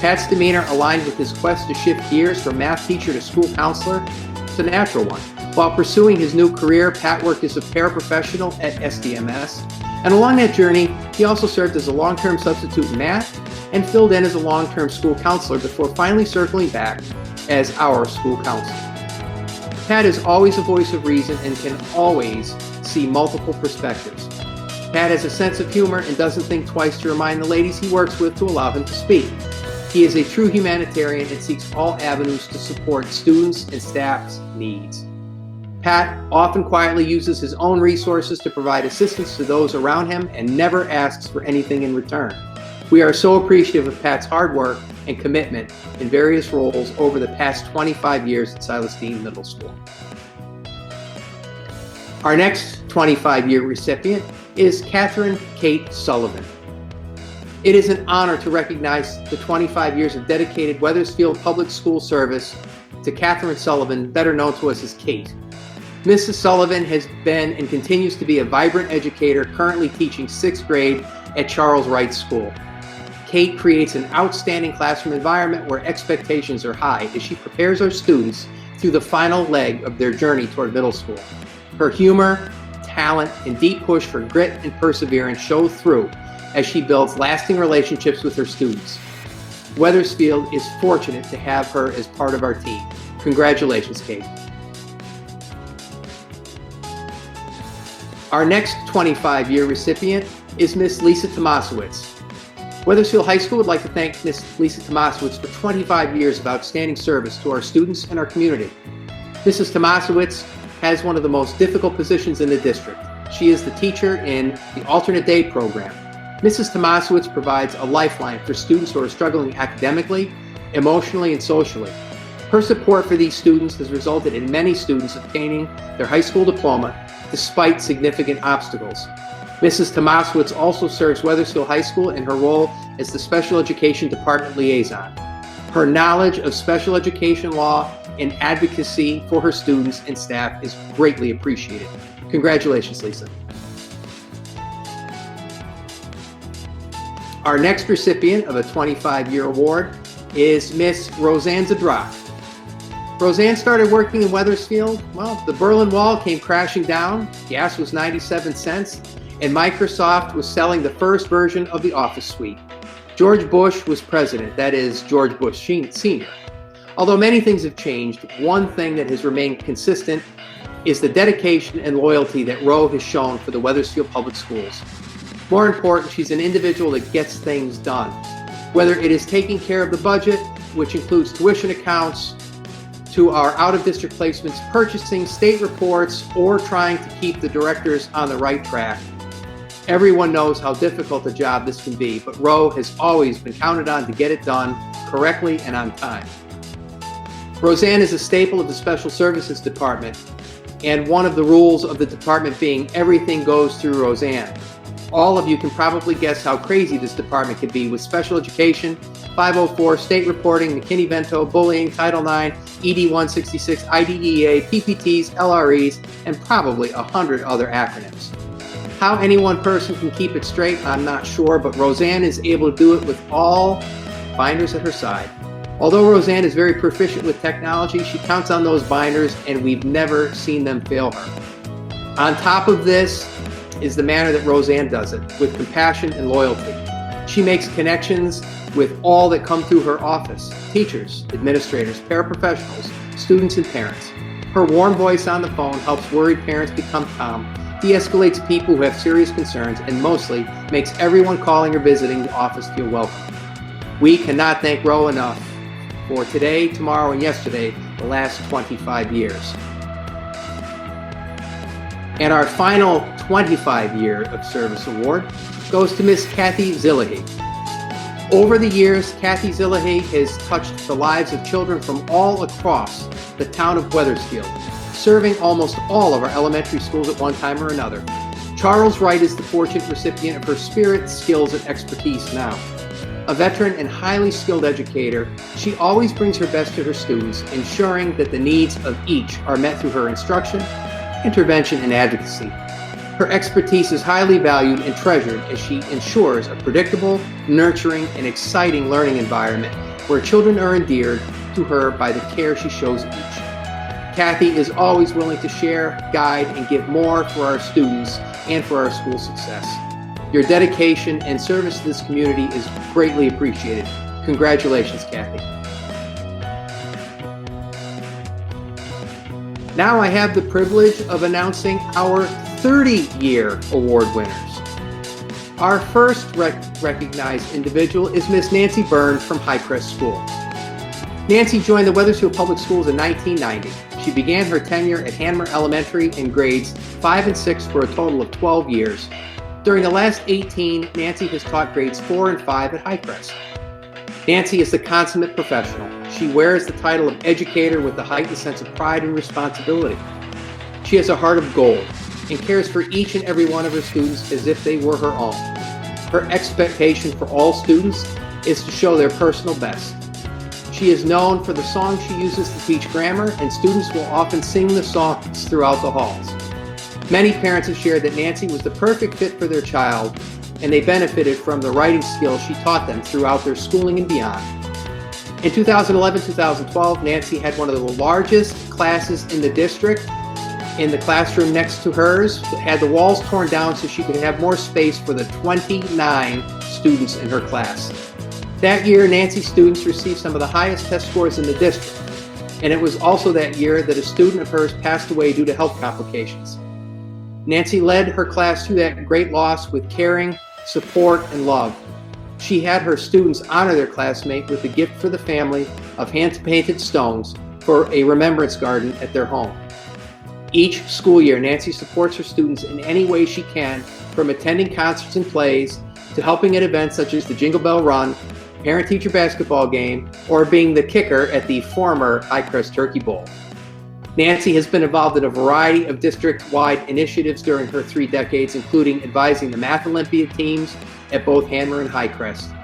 Pat's demeanor, aligned with his quest to shift gears from math teacher to school counselor, is a natural one. While pursuing his new career, Pat worked as a paraprofessional at SDMS, and along that journey, he also served as a long-term substitute in math and filled in as a long-term school counselor before finally circling back as our school counselor. Pat is always a voice of reason and can always see multiple perspectives. Pat has a sense of humor and doesn't think twice to remind the ladies he works with to allow him to speak. He is a true humanitarian and seeks all avenues to support students and staff's needs. Pat often quietly uses his own resources to provide assistance to those around him and never asks for anything in return. We are so appreciative of Pat's hard work and commitment in various roles over the past 25 years at Silas Deane Middle School. Our next 25-year recipient is Catherine Kate Sullivan. It is an honor to recognize the 25 years of dedicated Wethersfield public school service to Catherine Sullivan, better known to us as Kate. Mrs. Sullivan has been and continues to be a vibrant educator, currently teaching 6th grade at Charles Wright School. Kate creates an outstanding classroom environment where expectations are high as she prepares our students through the final leg of their journey toward middle school. Her humor, talent, and deep push for grit and perseverance show through as she builds lasting relationships with her students. Wethersfield is fortunate to have her as part of our team. Congratulations, Kate. Our next 25-year recipient is Miss Lisa Tomasowicz. Wethersfield High School would like to thank Miss Lisa Tomasowicz for 25 years of outstanding service to our students and our community. Mrs. Tomasowicz has one of the most difficult positions in the district. She is the teacher in the alternate day program. Mrs. Tomasowicz provides a lifeline for students who are struggling academically, emotionally, and socially. Her support for these students has resulted in many students obtaining their high school diploma despite significant obstacles. Mrs. Tomasowicz also serves Wethersfield High School in her role as the Special Education Department Liaison. Her knowledge of special education law and advocacy for her students and staff is greatly appreciated. Congratulations, Lisa. Our next recipient of a 25-year award is Miss Roseanne Zadrock. Roseanne started working in Wethersfield. Well, the Berlin Wall came crashing down, gas was 97 cents, and Microsoft was selling the first version of the Office suite. George Bush was president, that is, George Bush Sr. Although many things have changed, one thing that has remained consistent is the dedication and loyalty that Ro has shown for the Wethersfield Public Schools. More important, she's an individual that gets things done. Whether it is taking care of the budget, which includes tuition accounts, to our out-of-district placements, purchasing state reports, or trying to keep the directors on the right track. Everyone knows how difficult a job this can be, but Ro has always been counted on to get it done correctly and on time. Roseanne is a staple of the Special Services Department, and one of the rules of the department being everything goes through Roseanne. All of you can probably guess how crazy this department can be with special education, 504, state reporting, McKinney-Vento, bullying, Title IX, ED 166, IDEA, PPTs, LREs, and probably 100 other acronyms. How any one person can keep it straight, I'm not sure, but Roseanne is able to do it with all binders at her side. Although Roseanne is very proficient with technology, she counts on those binders and we've never seen them fail her. On top of this is the manner that Roseanne does it, with compassion and loyalty. She makes connections with all that come through her office: teachers, administrators, paraprofessionals, students, and parents. Her warm voice on the phone helps worried parents become calm, de-escalates people who have serious concerns, and mostly makes everyone calling or visiting the office feel welcome. We cannot thank Ro enough for today, tomorrow, and yesterday, the last 25 years. And our final 25-year of service award goes to Miss Kathy Zillahy. Over the years, Kathy Zillahy has touched the lives of children from all across the town of Wethersfield, serving almost all of our elementary schools at one time or another. Charles Wright is the fortunate recipient of her spirit, skills, and expertise now. A veteran and highly skilled educator, she always brings her best to her students, ensuring that the needs of each are met through her instruction, intervention, and advocacy. Her expertise is highly valued and treasured as she ensures a predictable, nurturing, and exciting learning environment where children are endeared to her by the care she shows each. Kathy is always willing to share, guide, and give more for our students and for our school success. Your dedication and service to this community is greatly appreciated. Congratulations, Kathy. Now I have the privilege of announcing our 30-year award winners. Our first recognized individual is Miss Nancy Byrne from Highcrest School. Nancy joined the Wethersfield Public Schools in 1990. She began her tenure at Hanmer Elementary in grades 5 and 6 for a total of 12 years. During the last 18, Nancy has taught grades 4 and 5 at Highcrest. Nancy is the consummate professional. She wears the title of educator with a heightened sense of pride and responsibility. She has a heart of gold and cares for each and every one of her students as if they were her own. Her expectation for all students is to show their personal best. She is known for the songs she uses to teach grammar, and students will often sing the songs throughout the halls. Many parents have shared that Nancy was the perfect fit for their child, and they benefited from the writing skills she taught them throughout their schooling and beyond. In 2011-2012, Nancy had one of the largest classes in the district. In the classroom next to hers, had the walls torn down so she could have more space for the 29 students in her class. That year, Nancy's students received some of the highest test scores in the district, and it was also that year that a student of hers passed away due to health complications. Nancy led her class through that great loss with caring, support, and love. She had her students honor their classmate with a gift for the family of hand-painted stones for a remembrance garden at their home. Each school year, Nancy supports her students in any way she can, from attending concerts and plays to helping at events such as the Jingle Bell Run, parent-teacher basketball game, or being the kicker at the former Highcrest Turkey Bowl. Nancy has been involved in a variety of district-wide initiatives during her 3 decades, including advising the Math Olympiad teams at both Hanmer and Highcrest.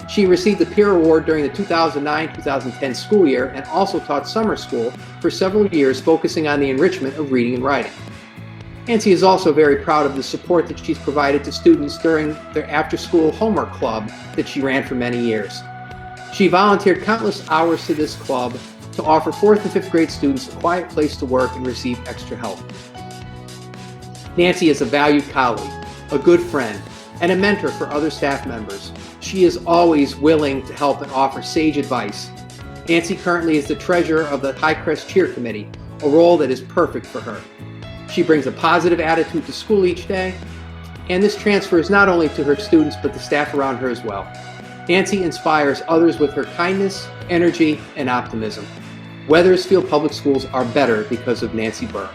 She received the Peer Award during the 2009-2010 school year and also taught summer school for several years, focusing on the enrichment of reading and writing. Nancy is also very proud of the support that she's provided to students during their after-school homework club that she ran for many years. She volunteered countless hours to this club to offer 4th and 5th grade students a quiet place to work and receive extra help. Nancy is a valued colleague, a good friend, and a mentor for other staff members. She is always willing to help and offer sage advice. Nancy currently is the treasurer of the Highcrest Cheer Committee, a role that is perfect for her. She brings a positive attitude to school each day, and this transfers not only to her students, but the staff around her as well. Nancy inspires others with her kindness, energy, and optimism. Wethersfield Public Schools are better because of Nancy Byrne.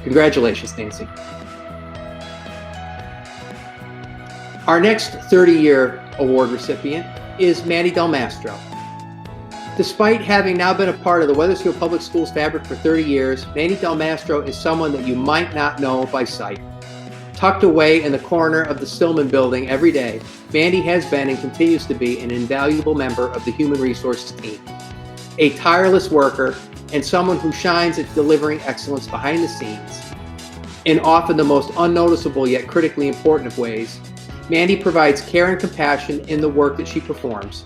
Congratulations, Nancy. Our next 30-year award recipient is Mandy Del Mastro. Despite having now been a part of the Wethersfield Public Schools fabric for 30 years, Mandy Del Mastro is someone that you might not know by sight. Tucked away in the corner of the Stillman building every day, Mandy has been and continues to be an invaluable member of the Human Resources team. A tireless worker and someone who shines at delivering excellence behind the scenes. In often the most unnoticeable yet critically important of ways, Mandy provides care and compassion in the work that she performs.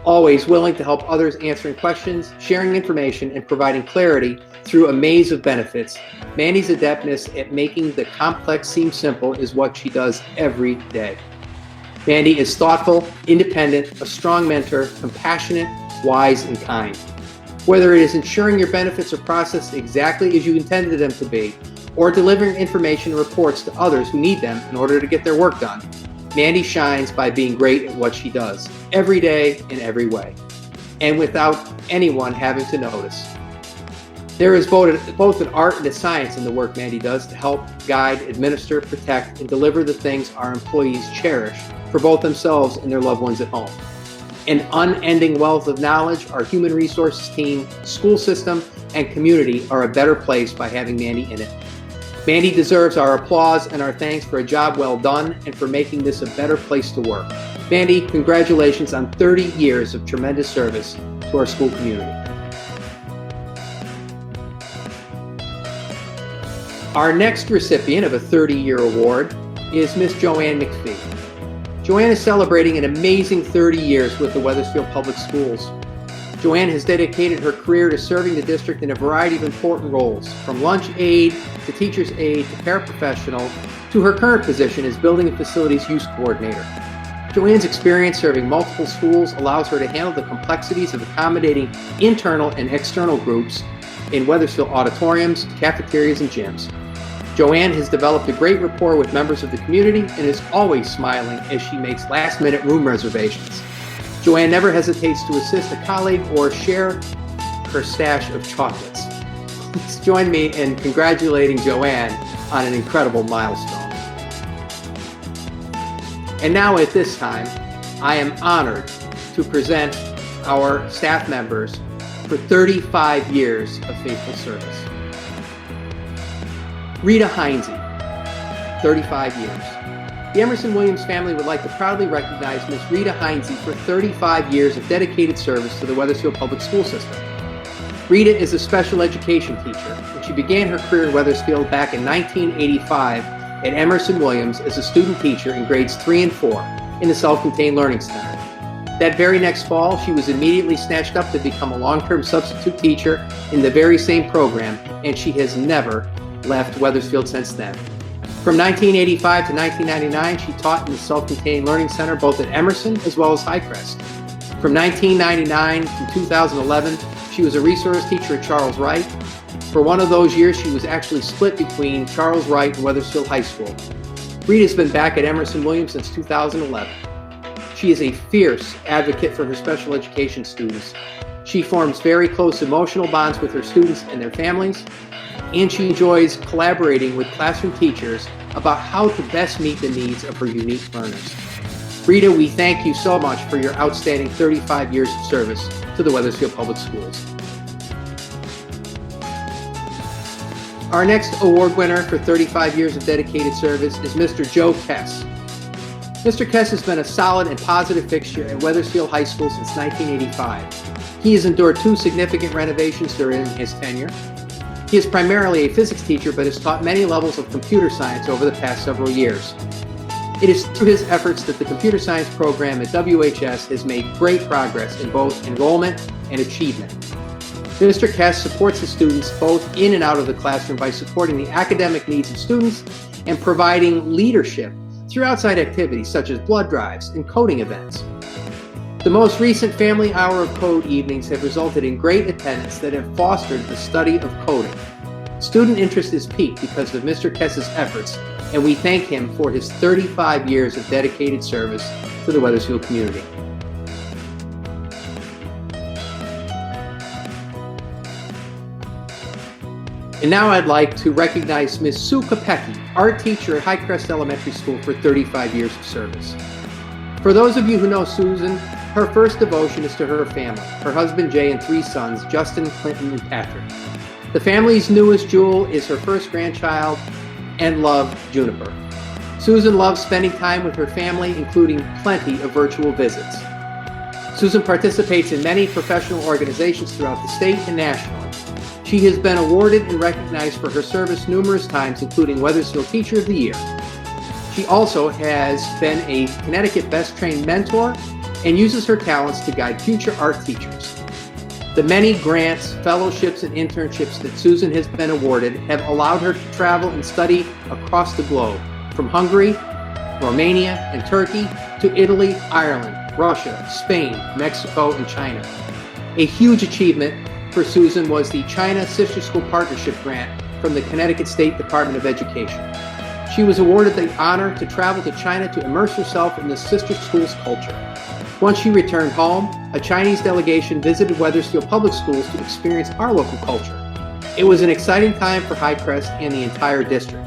Always willing to help others, answering questions, sharing information, and providing clarity through a maze of benefits, Mandy's adeptness at making the complex seem simple is what she does every day. Mandy is thoughtful, independent, a strong mentor, compassionate, wise, and kind. Whether it is ensuring your benefits are processed exactly as you intended them to be, or delivering information and reports to others who need them in order to get their work done, Mandy shines by being great at what she does, every day in every way, and without anyone having to notice. There is both an art and a science in the work Mandy does to help guide, administer, protect, and deliver the things our employees cherish for both themselves and their loved ones at home. An unending wealth of knowledge, our human resources team, school system, and community are a better place by having Mandy in it. Mandy deserves our applause and our thanks for a job well done and for making this a better place to work. Mandy, congratulations on 30 years of tremendous service to our school community. Our next recipient of a 30-year award is Miss Joanne McPhee. Joanne is celebrating an amazing 30 years with the Wethersfield Public Schools. Joanne has dedicated her career to serving the district in a variety of important roles, from lunch aide to teacher's aide to paraprofessional to her current position as Building and Facilities Use Coordinator. Joanne's experience serving multiple schools allows her to handle the complexities of accommodating internal and external groups in Wethersfield auditoriums, cafeterias, and gyms. Joanne has developed a great rapport with members of the community and is always smiling as she makes last-minute room reservations. Joanne never hesitates to assist a colleague or share her stash of chocolates. Please join me in congratulating Joanne on an incredible milestone. And now at this time, I am honored to present our staff members for 35 years of faithful service. Rita Heinze, 35 years. The Emerson Williams family would like to proudly recognize Ms. Rita Heinze for 35 years of dedicated service to the Wethersfield Public School System. Rita is a special education teacher, and she began her career in Wethersfield back in 1985 at Emerson Williams as a student teacher in grades 3 and 4 in the Self-Contained Learning Center. That very next fall, she was immediately snatched up to become a long-term substitute teacher in the very same program, and she has never left Wethersfield since then. From 1985 to 1999, she taught in the Self-Contained Learning Center both at Emerson as well as Highcrest. From 1999 to 2011, she was a resource teacher at Charles Wright. For one of those years, she was actually split between Charles Wright and Wethersfield High School. Rita's been back at Emerson Williams since 2011. She is a fierce advocate for her special education students. She forms very close emotional bonds with her students and their families, and she enjoys collaborating with classroom teachers about how to best meet the needs of her unique learners. Rita, we thank you so much for your outstanding 35 years of service to the Wethersfield Public Schools. Our next award winner for 35 years of dedicated service is Mr. Joe Kess. Mr. Kess has been a solid and positive fixture at Wethersfield High School since 1985. He has endured 2 significant renovations during his tenure. He is primarily a physics teacher, but has taught many levels of computer science over the past several years. It is through his efforts that the computer science program at WHS has made great progress in both enrollment and achievement. Mr. Kess supports his students both in and out of the classroom by supporting the academic needs of students and providing leadership through outside activities such as blood drives and coding events. The most recent Family Hour of Code evenings have resulted in great attendance that have fostered the study of coding. Student interest is piqued because of Mr. Kess's efforts, and we thank him for his 35 years of dedicated service to the Wethersfield community. And now I'd like to recognize Ms. Sue Kopecki, art teacher at Highcrest Elementary School for 35 years of service. For those of you who know Susan, her first devotion is to her family, her husband Jay and 3 sons, Justin, Clinton, and Patrick. The family's newest jewel is her first grandchild and love, Juniper. Susan loves spending time with her family, including plenty of virtual visits. Susan participates in many professional organizations throughout the state and nationally. She has been awarded and recognized for her service numerous times, including Wethersfield Teacher of the Year. She also has been a Connecticut Best Trained Mentor and uses her talents to guide future art teachers. The many grants, fellowships, and internships that Susan has been awarded have allowed her to travel and study across the globe, from Hungary, Romania, and Turkey to Italy, Ireland, Russia, Spain, Mexico, and China. A huge achievement for Susan was the China Sister School Partnership Grant from the Connecticut State Department of Education. She was awarded the honor to travel to China to immerse herself in the sister school's culture. Once she returned home, a Chinese delegation visited Wethersfield Public Schools to experience our local culture. It was an exciting time for Highcrest and the entire district.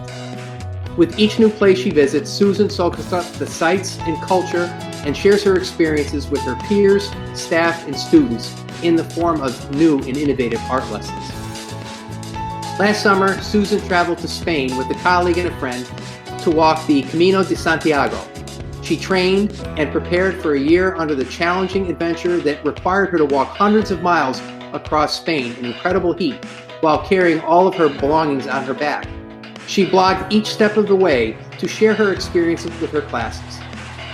With each new place she visits, Susan soaks up the sights and culture and shares her experiences with her peers, staff, and students in the form of new and innovative art lessons. Last summer, Susan traveled to Spain with a colleague and a friend to walk the Camino de Santiago. She trained and prepared for a year under the challenging adventure that required her to walk hundreds of miles across Spain in incredible heat while carrying all of her belongings on her back. She blogged each step of the way to share her experiences with her classes.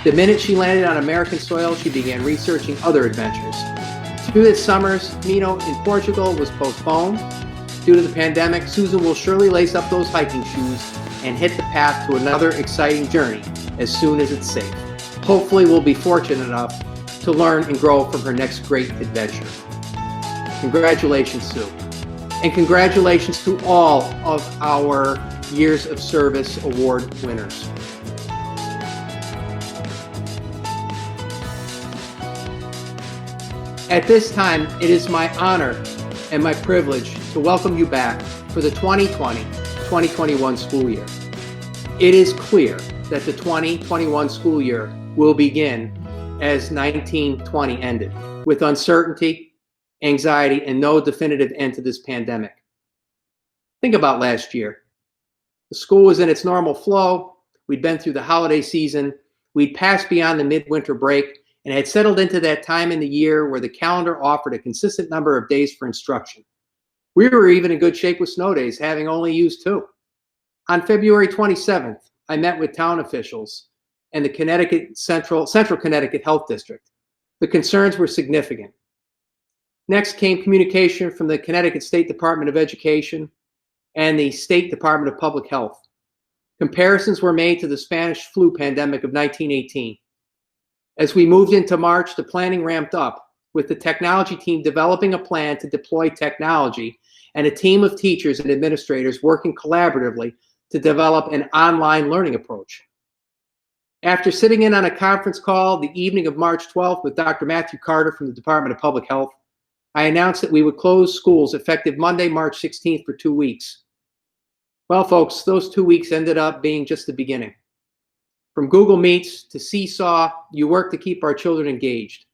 The minute she landed on American soil, she began researching other adventures. Through this summer's Camino in Portugal was postponed. Due to the pandemic, Susan will surely lace up those hiking shoes and hit the path to another exciting journey as soon as it's safe. Hopefully, we'll be fortunate enough to learn and grow from her next great adventure. Congratulations, Sue. And congratulations to all of our Years of Service Award winners. At this time, it is my honor and my privilege to welcome you back for the 2020-2021 school year. It is clear that the 2021 school year will begin as 1920 ended, with uncertainty, anxiety, and no definitive end to this pandemic. Think about last year. The school was in its normal flow. We'd been through the holiday season. We'd passed beyond the midwinter break and had settled into that time in the year where the calendar offered a consistent number of days for instruction. We were even in good shape with snow days, having only used 2. On February 27th, I met with town officials and the Connecticut Central Connecticut Health District. The concerns were significant. Next came communication from the Connecticut State Department of Education and the State Department of Public Health. Comparisons were made to the Spanish flu pandemic of 1918. As we moved into March, the planning ramped up, with the technology team developing a plan to deploy technology and a team of teachers and administrators working collaboratively to develop an online learning approach. After sitting in on a conference call the evening of March 12th with Dr. Matthew Carter from the Department of Public Health, I announced that we would close schools effective Monday, March 16th for 2 weeks. Well, folks, those 2 weeks ended up being just the beginning. From Google Meets to Seesaw, you work to keep our children engaged.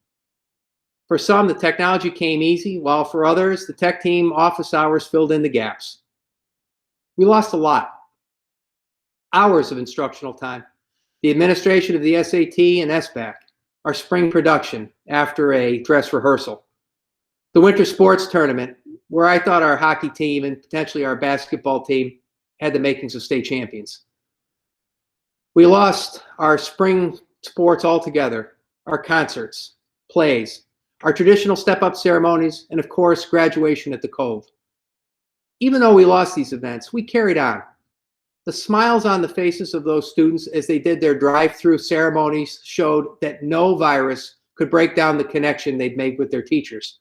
For some, the technology came easy, while for others, the tech team office hours filled in the gaps. We lost a lot. Hours of instructional time. The administration of the SAT and SBAC, our spring production after a dress rehearsal. The winter sports tournament, where I thought our hockey team and potentially our basketball team had the makings of state champions. We lost our spring sports altogether, our concerts, plays, our traditional step-up ceremonies, and of course, graduation at the Cove. Even though we lost these events, we carried on. The smiles on the faces of those students as they did their drive-through ceremonies showed that no virus could break down the connection they'd made with their teachers.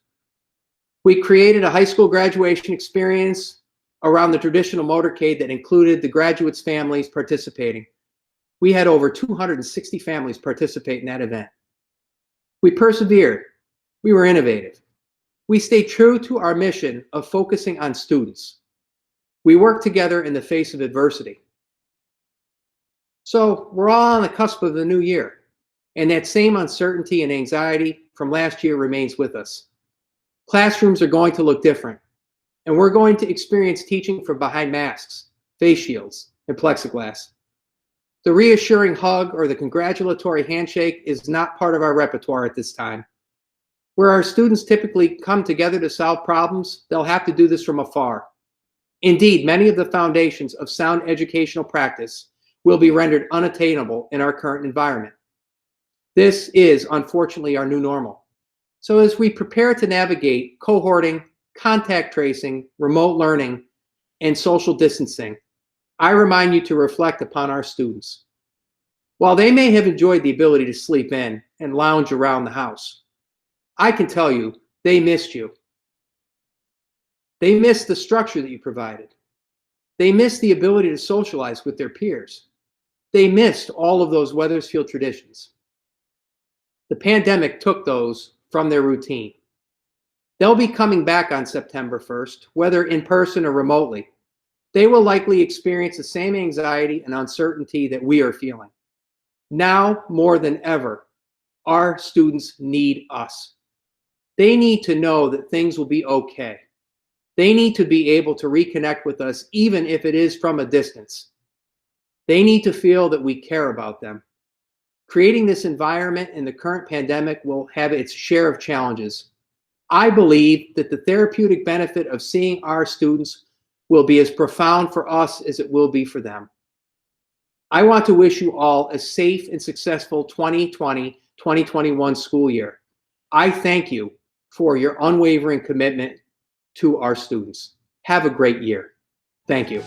We created a high school graduation experience around the traditional motorcade that included the graduates' families participating. We had over 260 families participate in that event. We persevered. We were innovative. We stayed true to our mission of focusing on students. We worked together in the face of adversity. So we're all on the cusp of the new year, and that same uncertainty and anxiety from last year remains with us. Classrooms are going to look different, and we're going to experience teaching from behind masks, face shields, and plexiglass. The reassuring hug or the congratulatory handshake is not part of our repertoire at this time. Where our students typically come together to solve problems, they'll have to do this from afar. Indeed, many of the foundations of sound educational practice will be rendered unattainable in our current environment. This is, unfortunately, our new normal. So as we prepare to navigate cohorting, contact tracing, remote learning, and social distancing, I remind you to reflect upon our students. While they may have enjoyed the ability to sleep in and lounge around the house, I can tell you they missed you. They missed the structure that you provided. They missed the ability to socialize with their peers. They missed all of those Wethersfield traditions. The pandemic took those from their routine. They'll be coming back on September 1st, whether in person or remotely. They will likely experience the same anxiety and uncertainty that we are feeling. Now, more than ever, Our students need us. They need to know that things will be okay. They need to be able to reconnect with us, even if it is from a distance. They need to feel that we care about them. Creating this environment in the current pandemic will have its share of challenges. I believe that the therapeutic benefit of seeing our students will be as profound for us as it will be for them. I want to wish you all a safe and successful 2020-2021 school year. I thank you for your unwavering commitment to our students. Have a great year. Thank you.